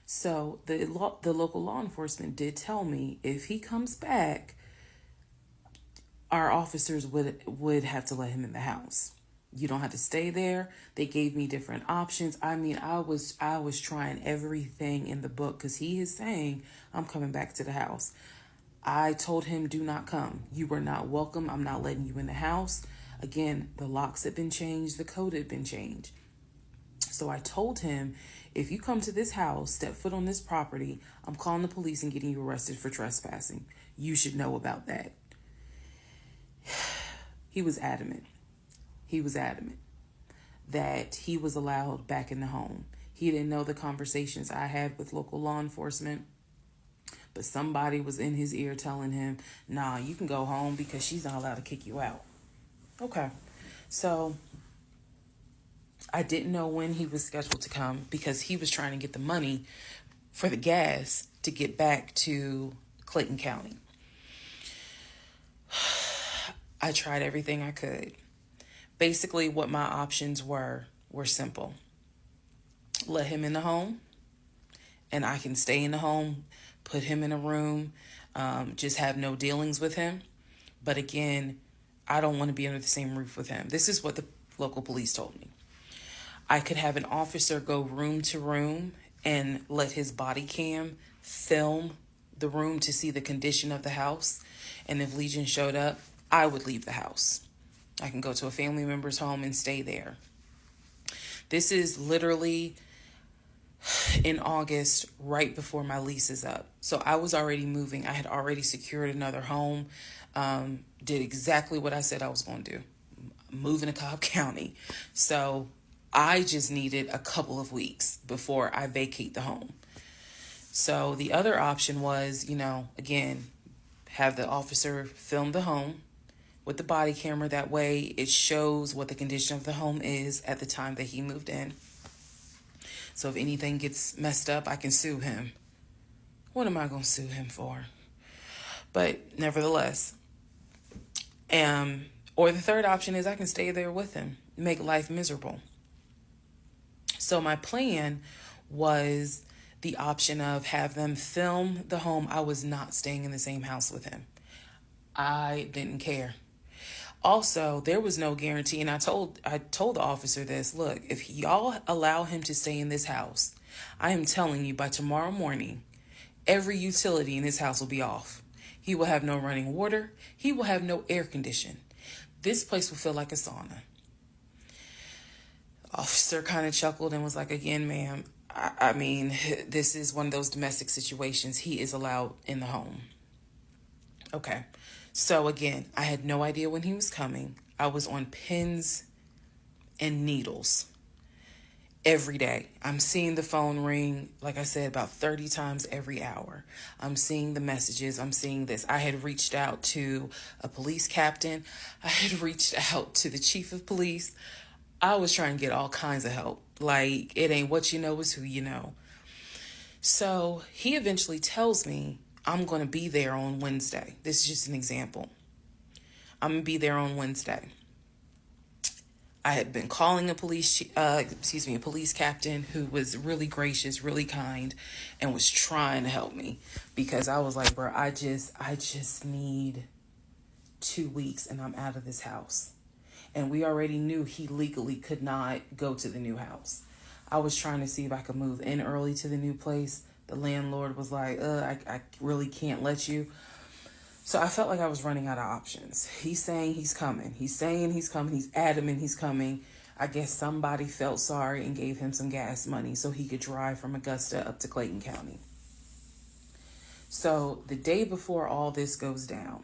So the local law enforcement did tell me if he comes back, our officers would have to let him in the house. You don't have to stay there. They gave me different options. I was trying everything in the book because he is saying I'm coming back to the house. I told him, do not come. You were not welcome. I'm not letting you in the house. Again, the locks had been changed. The code had been changed. So I told him, if you come to this house, step foot on this property, I'm calling the police and getting you arrested for trespassing. You should know about that. He was adamant. He was adamant that he was allowed back in the home. He didn't know the conversations I had with local law enforcement, but somebody was in his ear telling him, nah, you can go home because she's not allowed to kick you out. Okay. So I didn't know when he was scheduled to come because he was trying to get the money for the gas to get back to Clayton County. I tried everything I could. Basically, what my options were simple. Let him in the home, and I can stay in the home, put him in a room, just have no dealings with him. But again, I don't want to be under the same roof with him. This is what the local police told me. I could have an officer go room to room and let his body cam film the room to see the condition of the house. And if Legion showed up, I would leave the house. I can go to a family member's home and stay there. This is literally in August, right before my lease is up. So I was already moving. I had already secured another home, did exactly what I said I was going to do, moving to Cobb County. So I just needed a couple of weeks before I vacate the home. So the other option was, again, have the officer film the home with the body camera. That way it shows what the condition of the home is at the time that he moved in. So if anything gets messed up, I can sue him. What am I going to sue him for? But nevertheless, or the third option is I can stay there with him, make life miserable. So my plan was the option of have them film the home. I was not staying in the same house with him. I didn't care. Also, there was no guarantee, and I told the officer this, look, if y'all allow him to stay in this house, I am telling you by tomorrow morning, every utility in this house will be off. He will have no running water. He will have no air condition. This place will feel like a sauna. Officer kind of chuckled and was like, again, ma'am, this is one of those domestic situations. He is allowed in the home. Okay. So again, I had no idea when he was coming. I was on pins and needles. every day. I'm seeing the phone ring, like I said, about 30 times every hour. I'm seeing the messages. I'm seeing this. I had reached out to a police captain. I had reached out to the chief of police. I was trying to get all kinds of help. Like, it ain't what you know, it's who you know. So he eventually tells me I'm going to be there on Wednesday. This is just an example. I'm going to be there on Wednesday. I had been calling a a police captain who was really gracious, really kind, and was trying to help me because I was like, bro, I just need 2 weeks and I'm out of this house. And we already knew he legally could not go to the new house. I was trying to see if I could move in early to the new place. The landlord was like, I really can't let you. So I felt like I was running out of options. He's saying he's coming. He's saying he's coming. He's adamant he's coming. I guess somebody felt sorry and gave him some gas money so he could drive from Augusta up to Clayton County. So the day before all this goes down,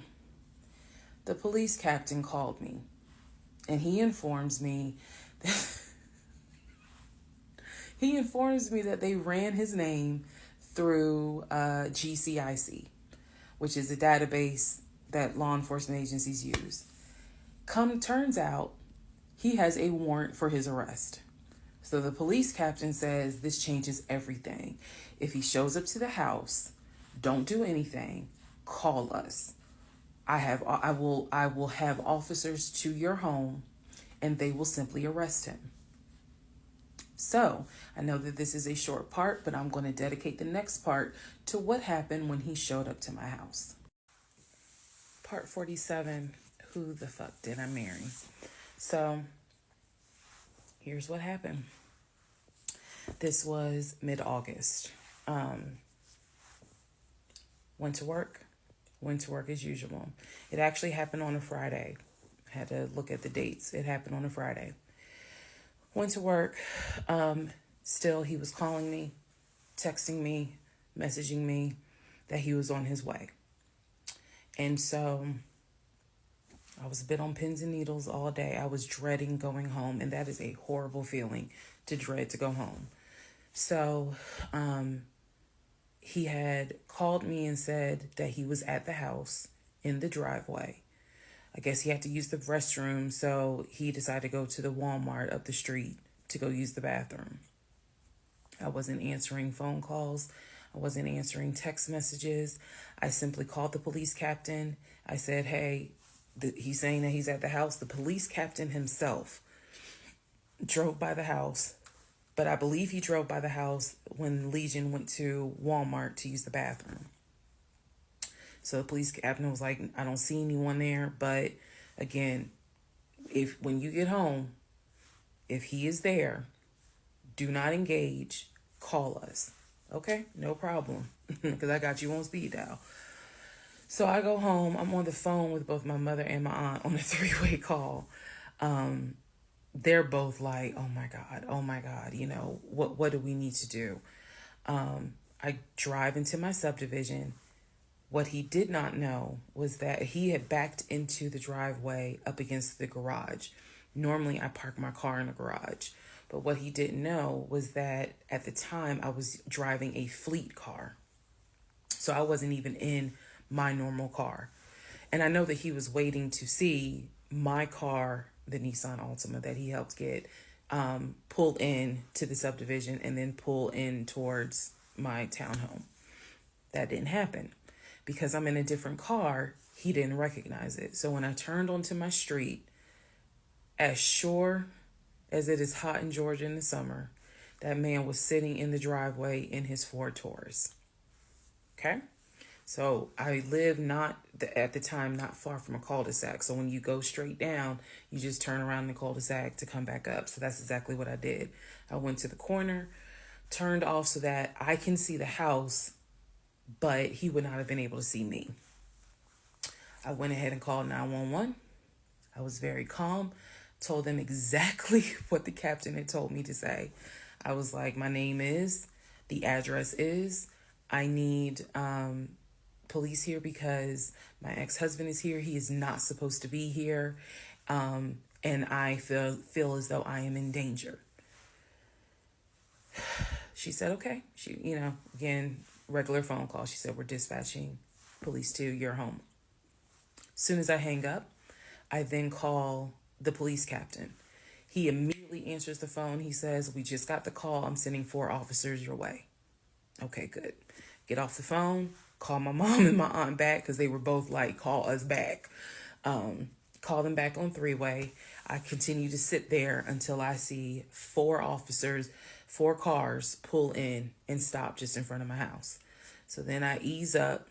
the police captain called me and he informs me that they ran his name through GCIC, which is a database that law enforcement agencies use. Turns out, he has a warrant for his arrest. So the police captain says this changes everything. If he shows up to the house, don't do anything, call us. I will have officers to your home and they will simply arrest him. So I know that this is a short part, but I'm going to dedicate the next part to what happened when he showed up to my house. Part 47, who the fuck did I marry? So here's what happened. This was mid-August. Went to work as usual. It actually happened on a Friday. I had to look at the dates. It happened on a Friday. Went to work. Still, he was calling me, texting me, messaging me that he was on his way. And so I was a bit on pins and needles all day. I was dreading going home, and that is a horrible feeling to dread to go home. So he had called me and said that he was at the house in the driveway. I guess he had to use the restroom, so he decided to go to the Walmart up the street to go use the bathroom. I wasn't answering phone calls. I wasn't answering text messages. I simply called the police captain. I said, hey, he's saying that he's at the house. The police captain himself drove by the house, but I believe he drove by the house when Legion went to Walmart to use the bathroom. So the police captain was like, I don't see anyone there. But again, when you get home, if he is there, do not engage, call us. Okay, no problem, because I got you on speed dial. So I go home. I'm on the phone with both my mother and my aunt on a 3-way call. They're both like, oh my God, you know, what do we need to do? I drive into my subdivision. What he did not know was that he had backed into the driveway up against the garage. Normally, I park my car in the garage. But what he didn't know was that at the time, I was driving a fleet car. So I wasn't even in my normal car. And I know that he was waiting to see my car, the Nissan Altima that he helped get, pull in to the subdivision and then pull in towards my townhome. That didn't happen. Because I'm in a different car, he didn't recognize it. So when I turned onto my street, as sure as it is hot in Georgia in the summer, that man was sitting in the driveway in his Ford Taurus. Okay? So I live at the time not far from a cul-de-sac. So when you go straight down, you just turn around the cul-de-sac to come back up. So that's exactly what I did. I went to the corner, turned off so that I can see the house, but he would not have been able to see me. I went ahead and called 911. I was very calm, told them exactly what the captain had told me to say. I was like, my name is, the address is, I need police here because my ex-husband is here. He is not supposed to be here. And I feel as though I am in danger. She said, okay. She, again, regular phone call. She said, we're dispatching police to your home. As soon as I hang up, I then call the police captain. He immediately answers the phone. He says, we just got the call. I'm sending 4 officers your way. Okay, good. Get off the phone, call my mom and my aunt back because they were both like, call us back. Call them back on 3-way. I continue to sit there until I see 4 officers, 4 cars pull in and stop just in front of my house. So then I ease up.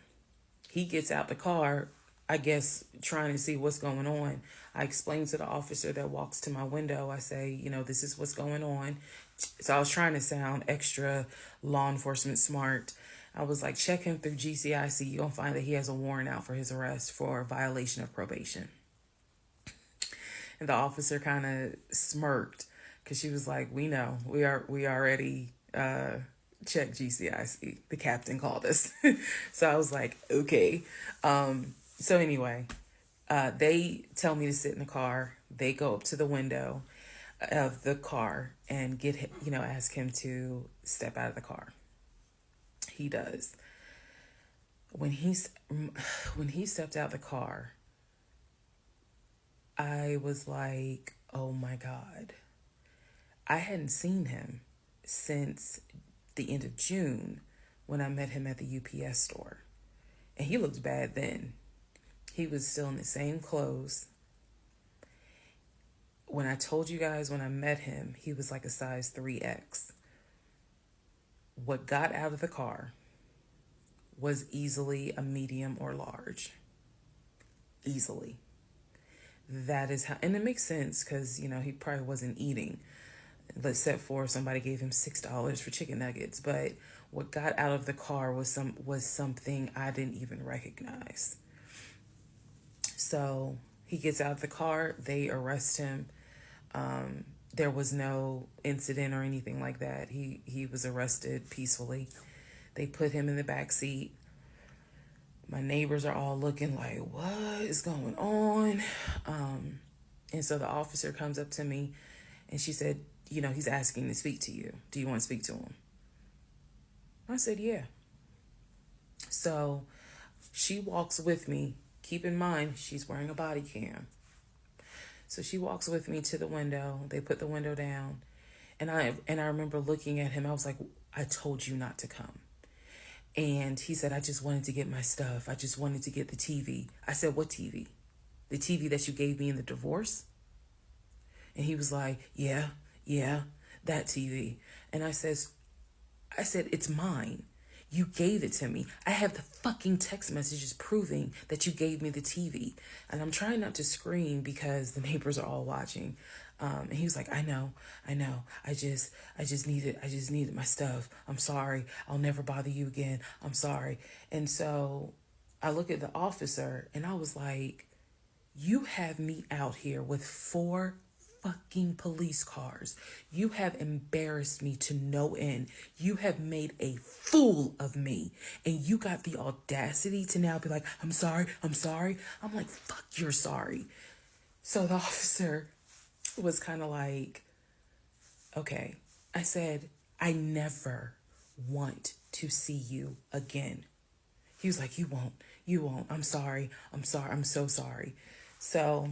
He gets out the car, I guess, trying to see what's going on. I explain to the officer that walks to my window. I say, this is what's going on. So I was trying to sound extra law enforcement smart. I was like, check him through GCIC. You're going to find that he has a warrant out for his arrest for violation of probation. And the officer kind of smirked because she was like, we know. We already checked GCIC. The captain called us. So I was like, okay. So anyway, they tell me to sit in the car. They go up to the window of the car and get him, ask him to step out of the car. He does. When he stepped out the car, I was like, oh my God. I hadn't seen him since the end of June when I met him at the UPS store. And he looked bad then. He was still in the same clothes. When I told you guys when I met him, he was like a size 3X. What got out of the car was easily a medium or large. Easily. That is how, and it makes sense because, he probably wasn't eating. Let's set for somebody gave him $6 for chicken nuggets. But what got out of the car was something I didn't even recognize. So he gets out of the car. They arrest him. There was no incident or anything like that. He was arrested peacefully. They put him in the back seat. My neighbors are all looking like, what is going on? And so the officer comes up to me and she said, he's asking to speak to you. Do you want to speak to him? I said, yeah. So she walks with me. Keep in mind, she's wearing a body cam. So she walks with me to the window. They put the window down. And I remember looking at him. I was like, I told you not to come. And he said, I just wanted to get my stuff. I just wanted to get the TV. I said, what TV? The TV that you gave me in the divorce? And he was like, yeah, that TV. And I said, it's mine. You gave it to me. I have the fucking text messages proving that you gave me the TV. And I'm trying not to scream because the neighbors are all watching. And he was like, I know. I just needed my stuff. I'm sorry. I'll never bother you again. I'm sorry. And so I look at the officer and I was like, you have me out here with 4 fucking police cars. You have embarrassed me to no end. You have made a fool of me. And you got the audacity to now be like, I'm sorry. I'm like, fuck, you're sorry. So the officer was kind of like, okay. I said, I never want to see you again. He was like, you won't. I'm sorry. I'm so sorry. So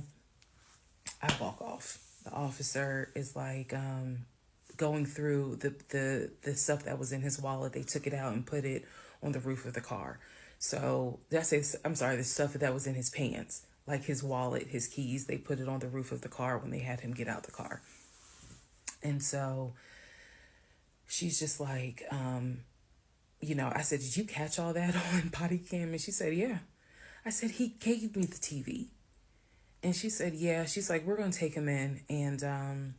I walk off. The officer is like going through the stuff that was in his wallet. They took it out and put it on the roof of the car. So the stuff that was in his pants, like his wallet, his keys, they put it on the roof of the car when they had him get out the car. And so she's just like, I said, did you catch all that on body cam? And she said, yeah. I said, he gave me the TV. And she said, yeah. She's like, we're going to take him in and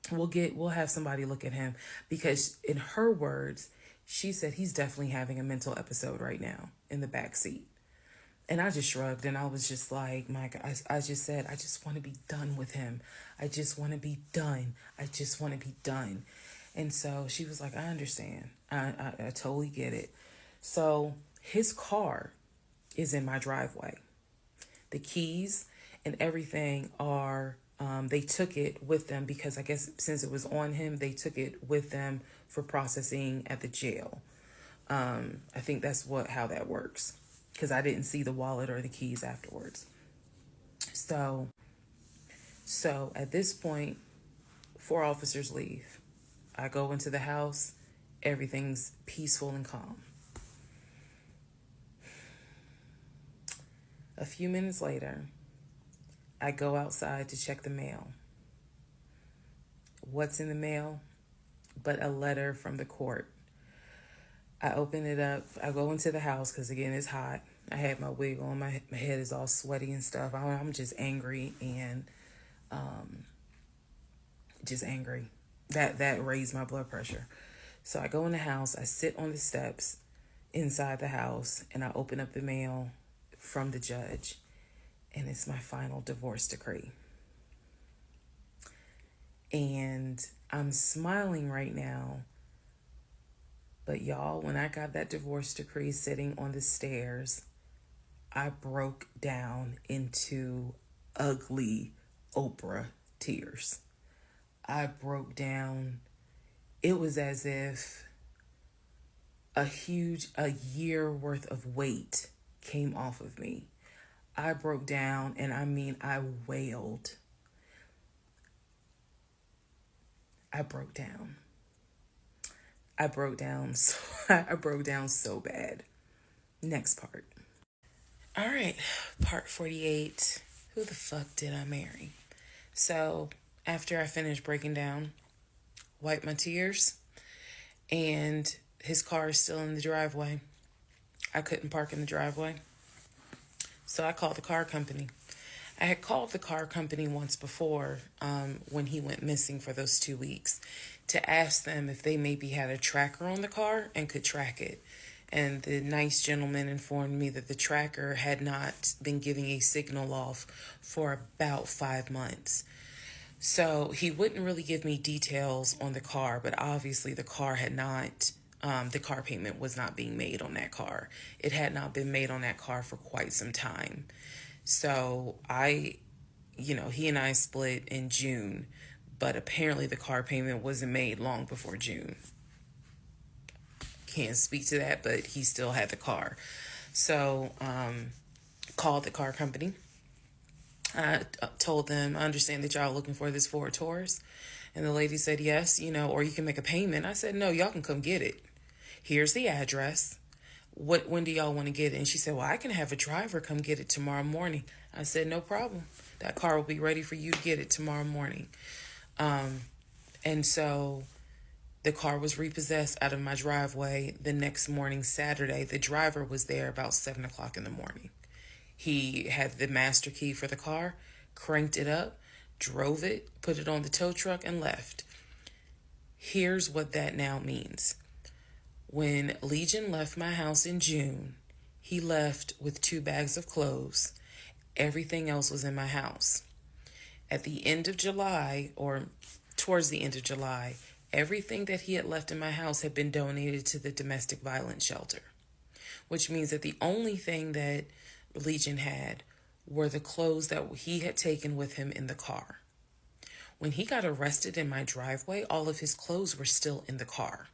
we'll have somebody look at him, because in her words, she said he's definitely having a mental episode right now in the back seat. And I just shrugged and I was just like, my God, I just said, I just want to be done with him. I just want to be done. And so she was like, I understand. I totally get it. So his car is in my driveway. The keys and everything are They took it with them because I guess since it was on him, they took it with them for processing at the jail. I think that's how that works, because I didn't see the wallet or the keys afterwards. So at this point, 4 officers leave. I go into the house. Everything's peaceful and calm. A few minutes later, I go outside to check the mail. What's in the mail but a letter from the court? I open it up. I go into the house because, again, it's hot. I had my wig on. My head is all sweaty and stuff. I'm just angry and just angry. That raised my blood pressure. So I go in the house. I sit on the steps inside the house, and I open up the mail from the judge, and it's my final divorce decree. And I'm smiling right now, but y'all, when I got that divorce decree sitting on the stairs, I broke down into ugly Oprah tears. I broke down. It was as if a year worth of weight came off of me. I broke down, and I mean, I wailed. I broke down. I broke down so bad. Next part. All right, part 48. Who the fuck did I marry? So after I finished breaking down, wiped my tears, and his car is still in the driveway. I couldn't park in the driveway. So I called the car company. I had called the car company once before when he went missing for those 2 weeks to ask them if they maybe had a tracker on the car and could track it. And the nice gentleman informed me that the tracker had not been giving a signal off for about 5 months. So he wouldn't really give me details on the car, but obviously the car payment was not being made on that car. It had not been made on that car for quite some time. So he and I split in June, but apparently the car payment wasn't made long before June. Can't speak to that, but he still had the car. So, called the car company. I told them, I understand that y'all looking for this Ford Taurus. And the lady said, yes, or you can make a payment. I said, no, y'all can come get it. Here's the address. When do y'all want to get it? And she said, well, I can have a driver come get it tomorrow morning. I said, no problem. That car will be ready for you to get it tomorrow morning. And so the car was repossessed out of my driveway the next morning, Saturday. The driver was there about 7 o'clock in the morning. He had the master key for the car, cranked it up, drove it, put it on the tow truck, and left. Here's what that now means. When Legion left my house in June, he left with 2 bags of clothes. Everything else was in my house. At the end of July, or towards the end of July, everything that he had left in my house had been donated to the domestic violence shelter, which means that the only thing that Legion had were the clothes that he had taken with him in the car. When he got arrested in my driveway, all of his clothes were still in the car.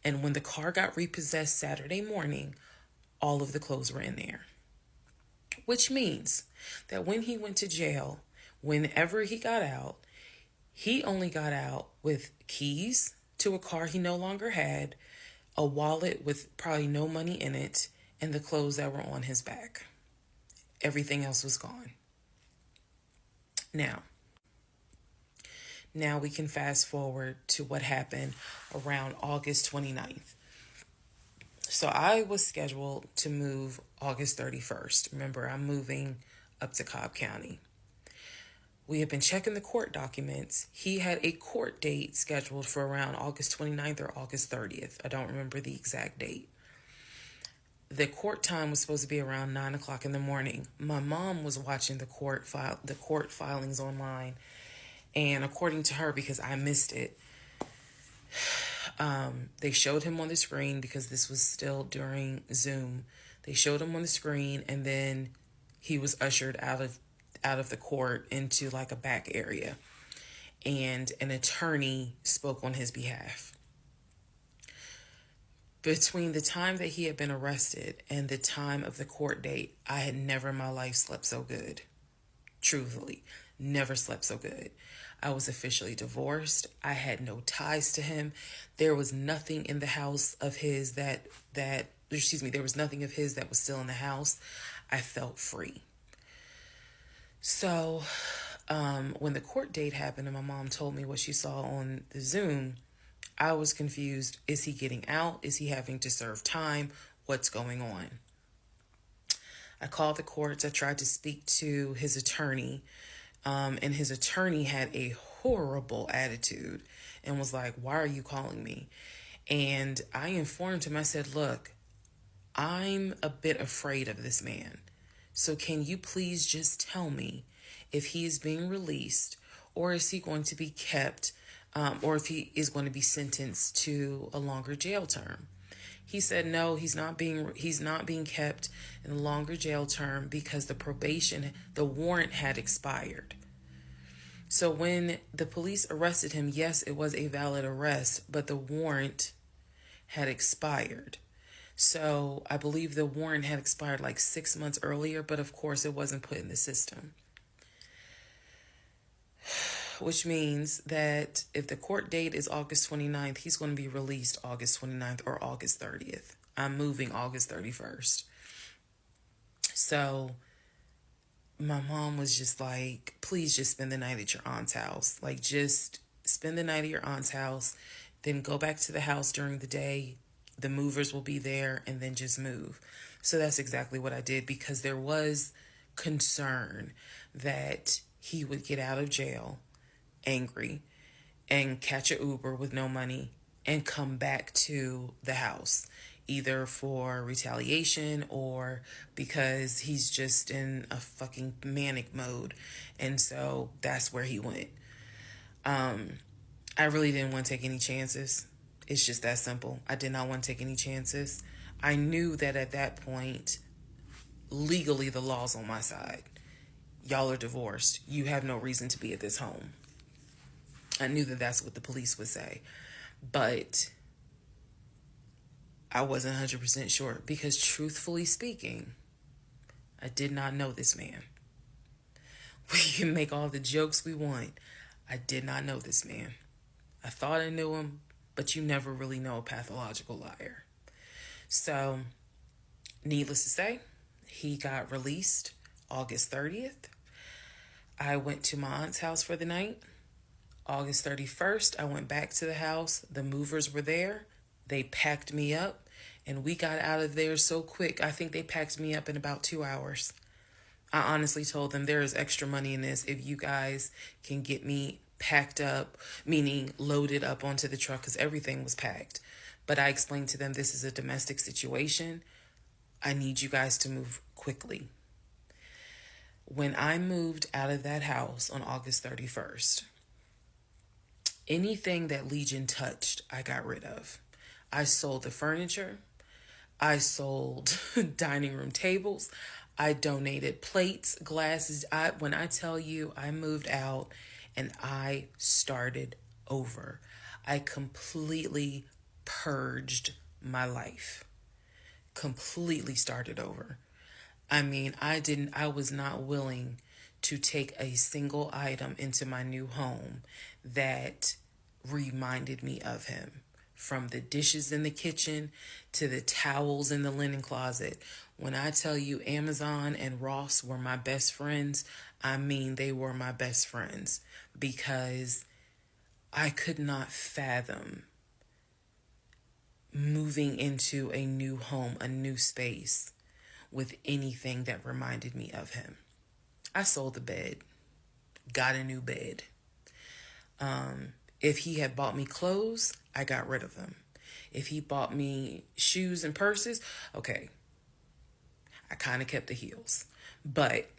And when the car got repossessed Saturday morning, all of the clothes were in there. Which means that when he went to jail, whenever he got out, he only got out with keys to a car he no longer had, a wallet with probably no money in it, and the clothes that were on his back. Everything else was gone. Now we can fast forward to what happened around August 29th. So I was scheduled to move August 31st. Remember, I'm moving up to Cobb County. We had been checking the court documents. He had a court date scheduled for around August 29th or August 30th. I don't remember the exact date. The court time was supposed to be around 9 o'clock in the morning. My mom was watching the court filings online. And according to her, because I missed it, they showed him on the screen because this was still during Zoom. They showed him on the screen, and then he was ushered out of out of the court into like a back area, and an attorney spoke on his behalf. Between the time that he had been arrested and the time of the court date, I had never in my life slept so good. Truthfully, never slept so good. I was officially divorced. I had no ties to him. There was nothing in the house of his there was nothing of his that was still in the house. I felt free. So, when the court date happened and my mom told me what she saw on the Zoom, I was confused. Is he getting out? Is he having to serve time? What's going on? I called the courts. I tried to speak to his attorney, and his attorney had a horrible attitude and was like, "Why are you calling me?" And I informed him, I said, "Look, I'm a bit afraid of this man. So can you please just tell me if he is being released, or is he going to be kept, or if he is going to be sentenced to a longer jail term?" He said no, he's not being kept in a longer jail term because the warrant had expired. So when the police arrested him, yes, it was a valid arrest, but the warrant had expired. So I believe the warrant had expired like 6 months earlier, but of course it wasn't put in the system. Which means that if the court date is August 29th, he's going to be released August 29th or August 30th. I'm moving August 31st. So my mom was just like, please just spend the night at your aunt's house. Like, just spend the night at your aunt's house, then go back to the house during the day. The movers will be there, and then just move. So that's exactly what I did, because there was concern that he would get out of jail angry and catch an Uber with no money and come back to the house, either for retaliation or because he's just in a fucking manic mode. And so that's where he went. I really didn't want to take any chances. It's just that simple. I did not want to take any chances. I knew that at that point, legally, the law's on my side. Y'all are divorced. You have no reason to be at this home. I knew that that's what the police would say. But I wasn't 100% sure, because truthfully speaking, I did not know this man. We can make all the jokes we want. I did not know this man. I thought I knew him, but you never really know a pathological liar. So, needless to say, he got released August 30th. I went to my aunt's house for the night. August 31st, I went back to the house. The movers were there. They packed me up, and we got out of there so quick. I think they packed me up in about 2 hours. I honestly told them, there is extra money in this if you guys can get me packed up, meaning loaded up onto the truck, because everything was packed. But I explained to them, this is a domestic situation. I need you guys to move quickly. When I moved out of that house on August 31st, anything that Legion touched, I got rid of. I sold the furniture. I sold dining room tables. I donated plates, glasses. When I tell you, I moved out and I started over. I completely purged my life. Completely started over. I mean, I was not willing to take a single item into my new home that reminded me of him. From the dishes in the kitchen to the towels in the linen closet. When I tell you Amazon and Ross were my best friends, I mean they were my best friends, because I could not fathom moving into a new home, a new space, with anything that reminded me of him. I sold the bed, got a new bed. If he had bought me clothes, I got rid of them. If he bought me shoes and purses, okay, I kind of kept the heels. But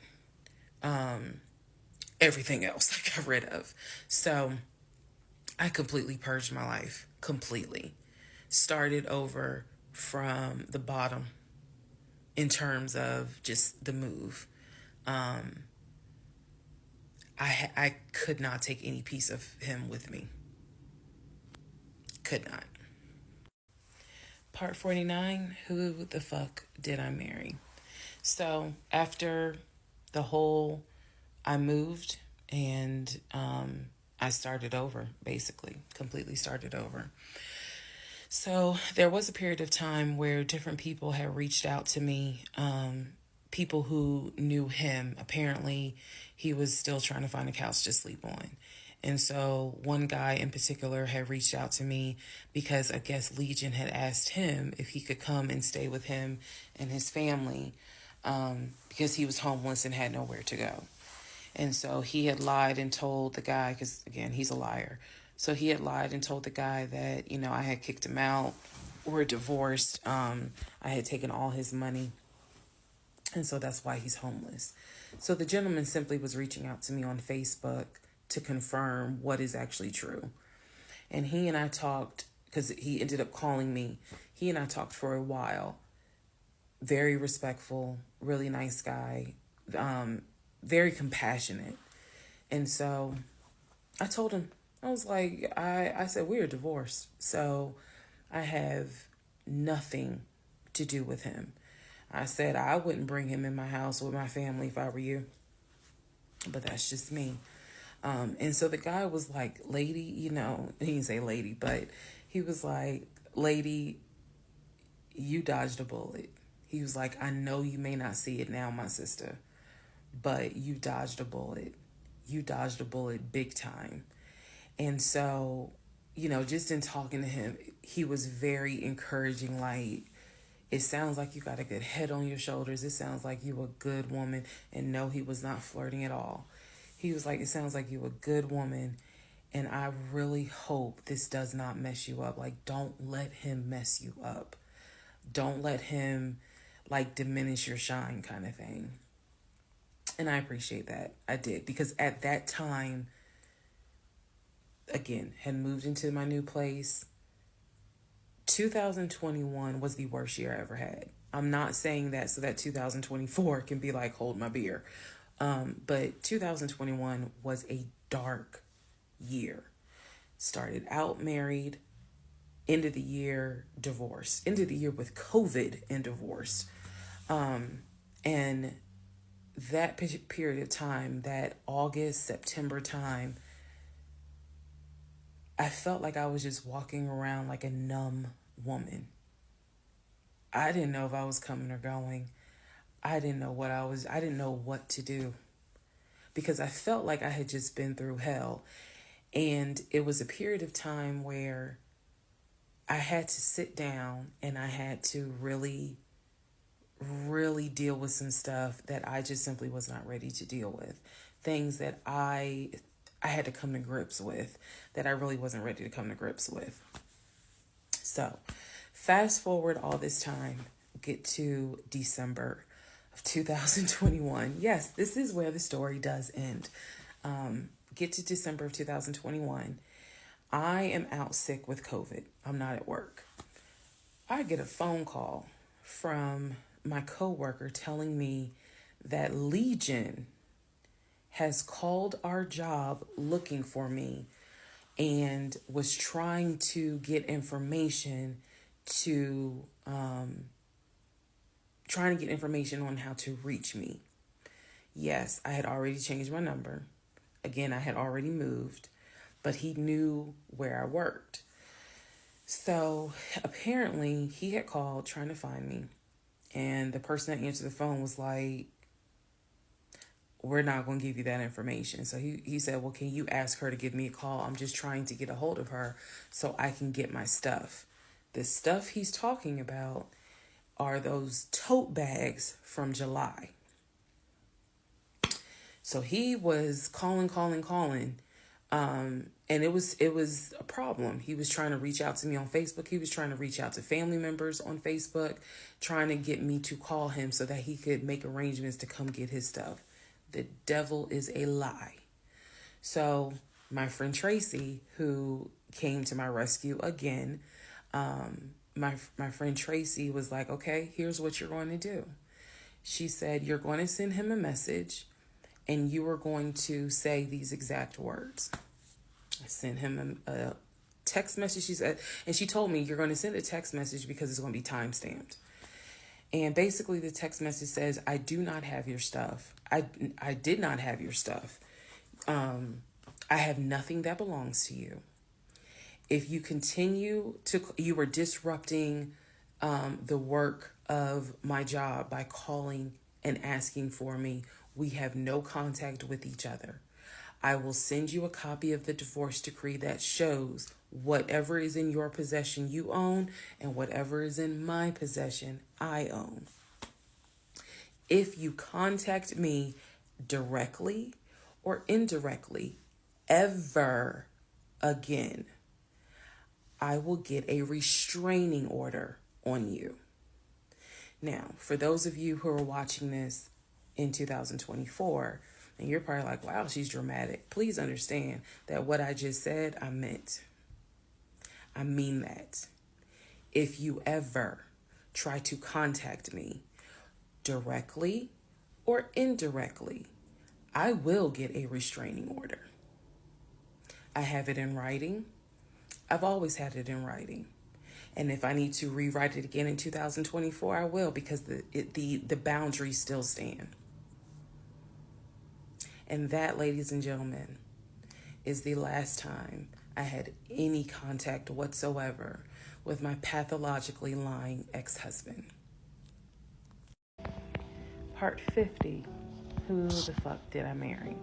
everything else I got rid of. So I completely purged my life. Completely. Started over from the bottom in terms of just the move. I could not take any piece of him with me. Could not. Part 49, who the fuck did I marry? So after the whole, I moved and I started over, basically, completely started over. So there was a period of time where different people had reached out to me, people who knew him. Apparently, he was still trying to find a couch to sleep on. And so one guy in particular had reached out to me because I guess Legion had asked him if he could come and stay with him and his family, because he was homeless and had nowhere to go. And so he had lied and told the guy, because again, he's a liar. So he had lied and told the guy that, I had kicked him out. We're divorced. I had taken all his money. And so that's why he's homeless. So the gentleman simply was reaching out to me on Facebook to confirm what is actually true. And he and I talked, because he ended up calling me. He and I talked for a while. Very respectful, really nice guy, very compassionate. And so I told him, I was like, I said, we're divorced. So I have nothing to do with him. I said, I wouldn't bring him in my house with my family if I were you. But that's just me. And so the guy was like, lady, he didn't say lady, but he was like, lady, you dodged a bullet. He was like, I know you may not see it now, my sister, but you dodged a bullet. You dodged a bullet big time. And so, just in talking to him, he was very encouraging. Like, it sounds like you got a good head on your shoulders. It sounds like you a good woman. And no, he was not flirting at all. He was like, it sounds like you a good woman. And I really hope this does not mess you up. Like, don't let him mess you up. Don't let him, diminish your shine kind of thing. And I appreciate that. I did. Because at that time, again, had moved into my new place. 2021 was the worst year I ever had. I'm not saying that so that 2024 can be like, hold my beer. But 2021 was a dark year. Started out married, end of the year divorced, end of the year with COVID and divorced. And that period of time, that August, September time, I felt like I was just walking around like a numb woman. I didn't know if I was coming or going. I didn't know what to do, because I felt like I had just been through hell. And it was a period of time where I had to sit down and I had to really, really deal with some stuff that I just simply was not ready to deal with. Things that I had to come to grips with that I really wasn't ready to come to grips with. So fast forward all this time, get to December of 2021. Yes, this is where the story does end. Get to December of 2021. I am out sick with COVID. I'm not at work. I get a phone call from my coworker telling me that Legion has called our job looking for me and was trying to get information on how to reach me. Yes, I had already changed my number. Again, I had already moved, but he knew where I worked. So apparently he had called trying to find me, and the person that answered the phone was like, we're not going to give you that information. So he said, well, can you ask her to give me a call? I'm just trying to get a hold of her so I can get my stuff. The stuff he's talking about are those tote bags from July. So he was calling. And it was a problem. He was trying to reach out to me on Facebook. He was trying to reach out to family members on Facebook, trying to get me to call him so that he could make arrangements to come get his stuff. The devil is a lie. So my friend Tracy, who came to my rescue again, my friend Tracy was like, okay, here's what you're going to do. She said, you're going to send him a message and you are going to say these exact words. I sent him a text message. She told me, you're going to send a text message because it's going to be time stamped. And basically the text message says, I do not have your stuff. I did not have your stuff. I have nothing that belongs to you. If you continue you are disrupting the work of my job by calling and asking for me. We have no contact with each other. I will send you a copy of the divorce decree that shows whatever is in your possession you own and whatever is in my possession I own. If you contact me directly or indirectly ever again, I will get a restraining order on you. Now, for those of you who are watching this in 2024, and you're probably like, wow, she's dramatic. Please understand that what I just said, I meant. I mean that. If you ever try to contact me directly or indirectly, I will get a restraining order. I have it in writing. I've always had it in writing. And if I need to rewrite it again in 2024, I will, because the boundaries still stand. And that, ladies and gentlemen, is the last time I had any contact whatsoever with my pathologically lying ex-husband. Part 50, who the fuck did I marry?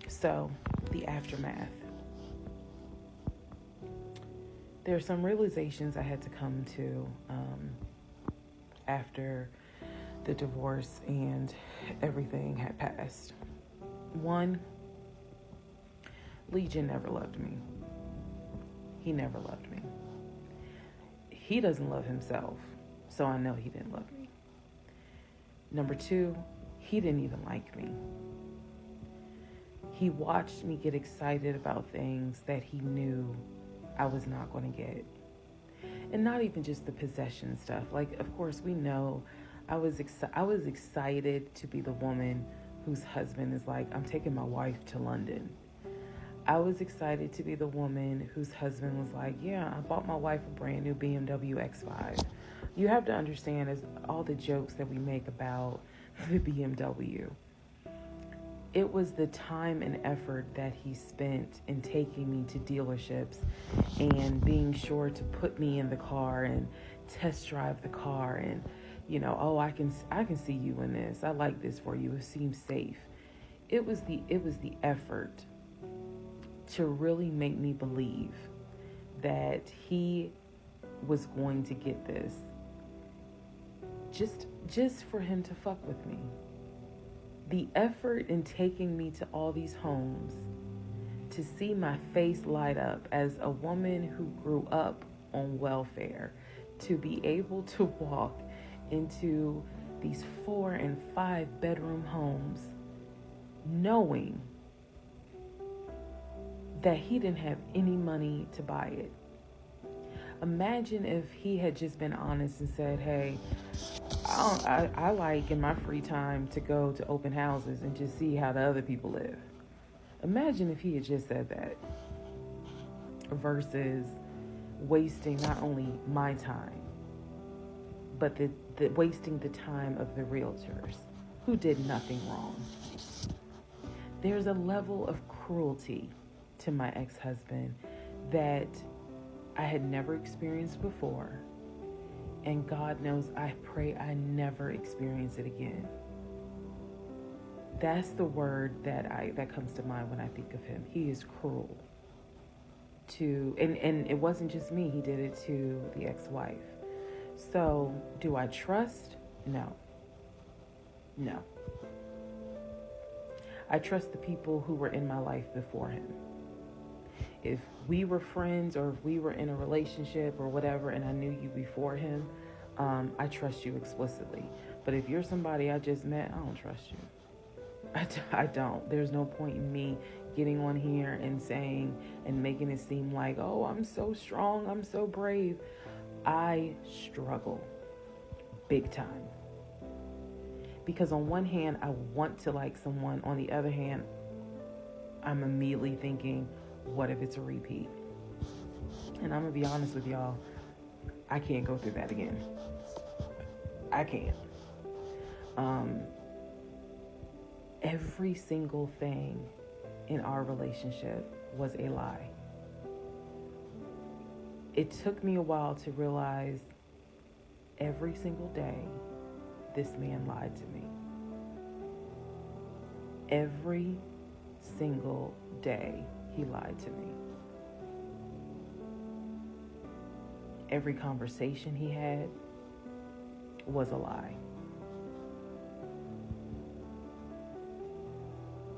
So, the aftermath. There are some realizations I had to come to after the divorce and everything had passed. One, Legion never loved me. He never loved me. He doesn't love himself, so I know he didn't love me. Number two, he didn't even like me. He watched me get excited about things that he knew I was not going to get. And not even just the possession stuff. Like, of course, we know I was excited to be the woman whose husband is like, I'm taking my wife to London. I was excited to be the woman whose husband was like, yeah, I bought my wife a brand new BMW X5. You have to understand, as all the jokes that we make about the BMW, it was the time and effort that he spent in taking me to dealerships and being sure to put me in the car and test drive the car and, oh, I can see you in this. I like this for you. It seems safe. It was the effort to really make me believe that he was going to get this just for him to fuck with me. The effort in taking me to all these homes, to see my face light up as a woman who grew up on welfare, to be able to walk into these 4 and 5 bedroom homes, knowing that he didn't have any money to buy it. Imagine if he had just been honest and said, hey, I like in my free time to go to open houses and just see how the other people live. Imagine if he had just said that versus wasting not only my time, but the wasting the time of the realtors who did nothing wrong. There's a level of cruelty to my ex-husband that I had never experienced before. And God knows, I pray I never experience it again. That's the word that comes to mind when I think of him. He is cruel. And it wasn't just me, he did it to the ex-wife. So, do I trust? No. I trust the people who were in my life before him. If we were friends or if we were in a relationship or whatever and I knew you before him, I trust you explicitly. But if you're somebody I just met, I don't trust you. I don't. There's no point in me getting on here and saying and making it seem like, oh, I'm so strong, I'm so brave. I struggle big time. Because on one hand, I want to like someone. On the other hand, I'm immediately thinking, what if it's a repeat? And I'm going to be honest with y'all, I can't go through that again. I can't. Every single thing in our relationship was a lie. It took me a while to realize every single day this man lied to me. Every single day he lied to me. Every conversation he had was a lie.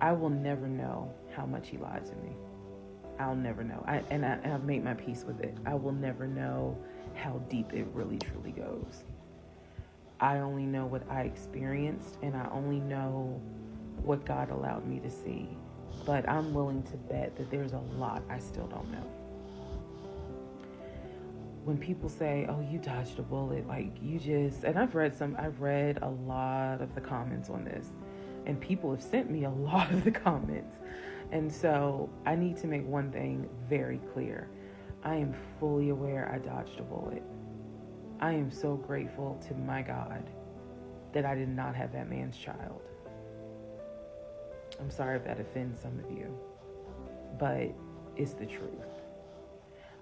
I will never know how much he lied to me. I'll never know. I've made my peace with it. I will never know how deep it really truly goes. I only know what I experienced, and I only know what God allowed me to see. But I'm willing to bet that there's a lot I still don't know. When people say, oh, you dodged a bullet, like you just, and I've read a lot of the comments on this, and people have sent me a lot of the comments. And so I need to make one thing very clear. I am fully aware I dodged a bullet. I am so grateful to my God that I did not have that man's child. I'm sorry if that offends some of you, but it's the truth.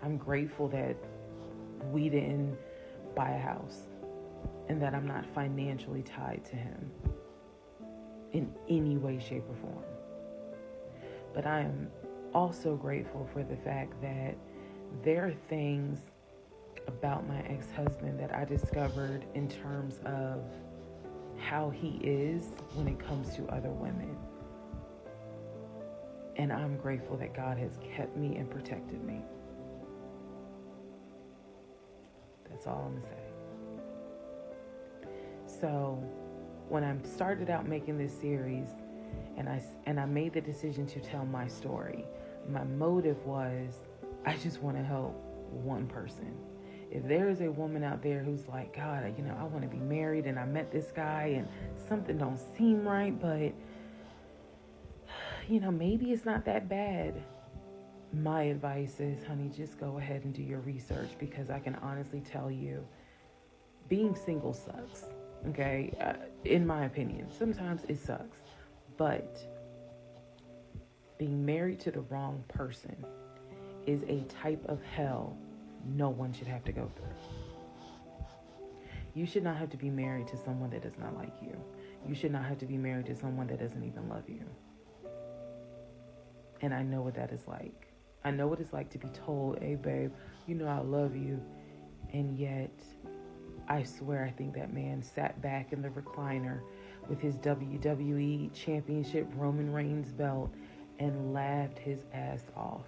I'm grateful that we didn't buy a house and that I'm not financially tied to him in any way, shape, or form. But I am also grateful for the fact that there are things about my ex-husband that I discovered in terms of how he is when it comes to other women. And I'm grateful that God has kept me and protected me. That's all I'm going to say. So when I started out making this series and I made the decision to tell my story, my motive was I just want to help one person. If there is a woman out there who's like, God, I want to be married and I met this guy and something don't seem right, but maybe it's not that bad. My advice is, honey, just go ahead and do your research, because I can honestly tell you, being single sucks, okay? In my opinion, sometimes it sucks, but being married to the wrong person is a type of hell no one should have to go through. You should not have to be married to someone that does not like you. You should not have to be married to someone that doesn't even love you. And I know what that is like. I know what it's like to be told, hey, babe, I love you. And yet, I swear, I think that man sat back in the recliner with his WWE Championship Roman Reigns belt and laughed his ass off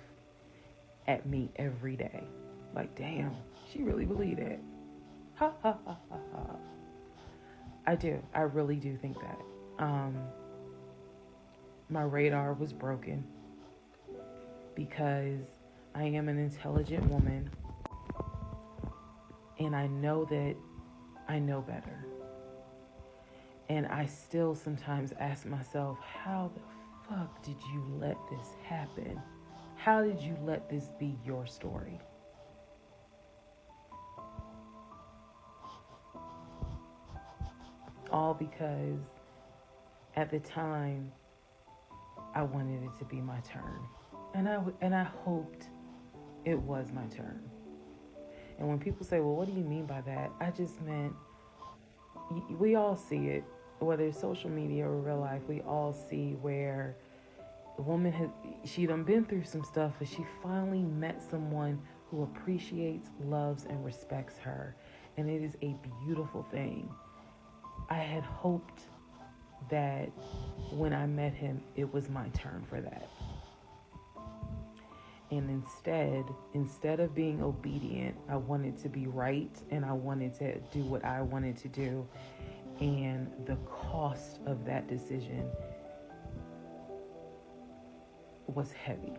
at me every day. Like, damn, she really believed it. Ha, ha, ha, ha, ha. I do. I really do think that. My radar was broken, because I am an intelligent woman, and I know that I know better. And I still sometimes ask myself, how the fuck did you let this happen? How did you let this be your story? All because at the time I wanted it to be my turn. And I hoped it was my turn. And when people say, well, what do you mean by that? I just meant, we all see it, whether it's social media or real life, we all see where a woman she done been through some stuff, and she finally met someone who appreciates, loves, and respects her. And it is a beautiful thing. I had hoped that when I met him, it was my turn for that. And instead of being obedient, I wanted to be right, and I wanted to do what I wanted to do. And the cost of that decision was heavy.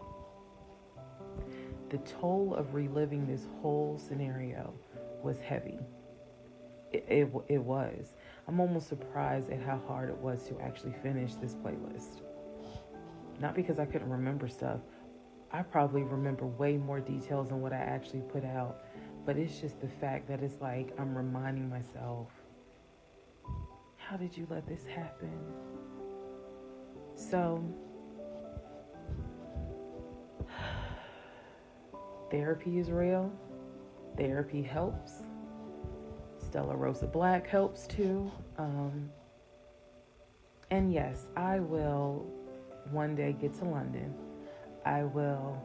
The toll of reliving this whole scenario was heavy. It was. I'm almost surprised at how hard it was to actually finish this playlist. Not because I couldn't remember stuff. I probably remember way more details than what I actually put out. But it's just the fact that it's like I'm reminding myself, how did you let this happen? So, therapy is real. Therapy helps. Stella Rosa Black helps too. And yes, I will one day get to London. I will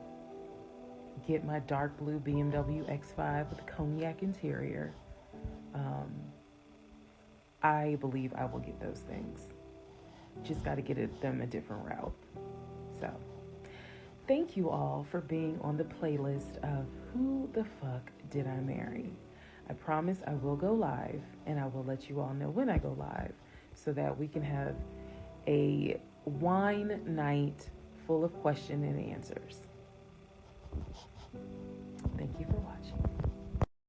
get my dark blue BMW X5 with a cognac interior. I believe I will get those things. Just got to get them a different route. So, thank you all for being on the playlist of Who the Fuck Did I Marry? I promise I will go live, and I will let you all know when I go live so that we can have a wine night full of question and answers. Thank you for watching.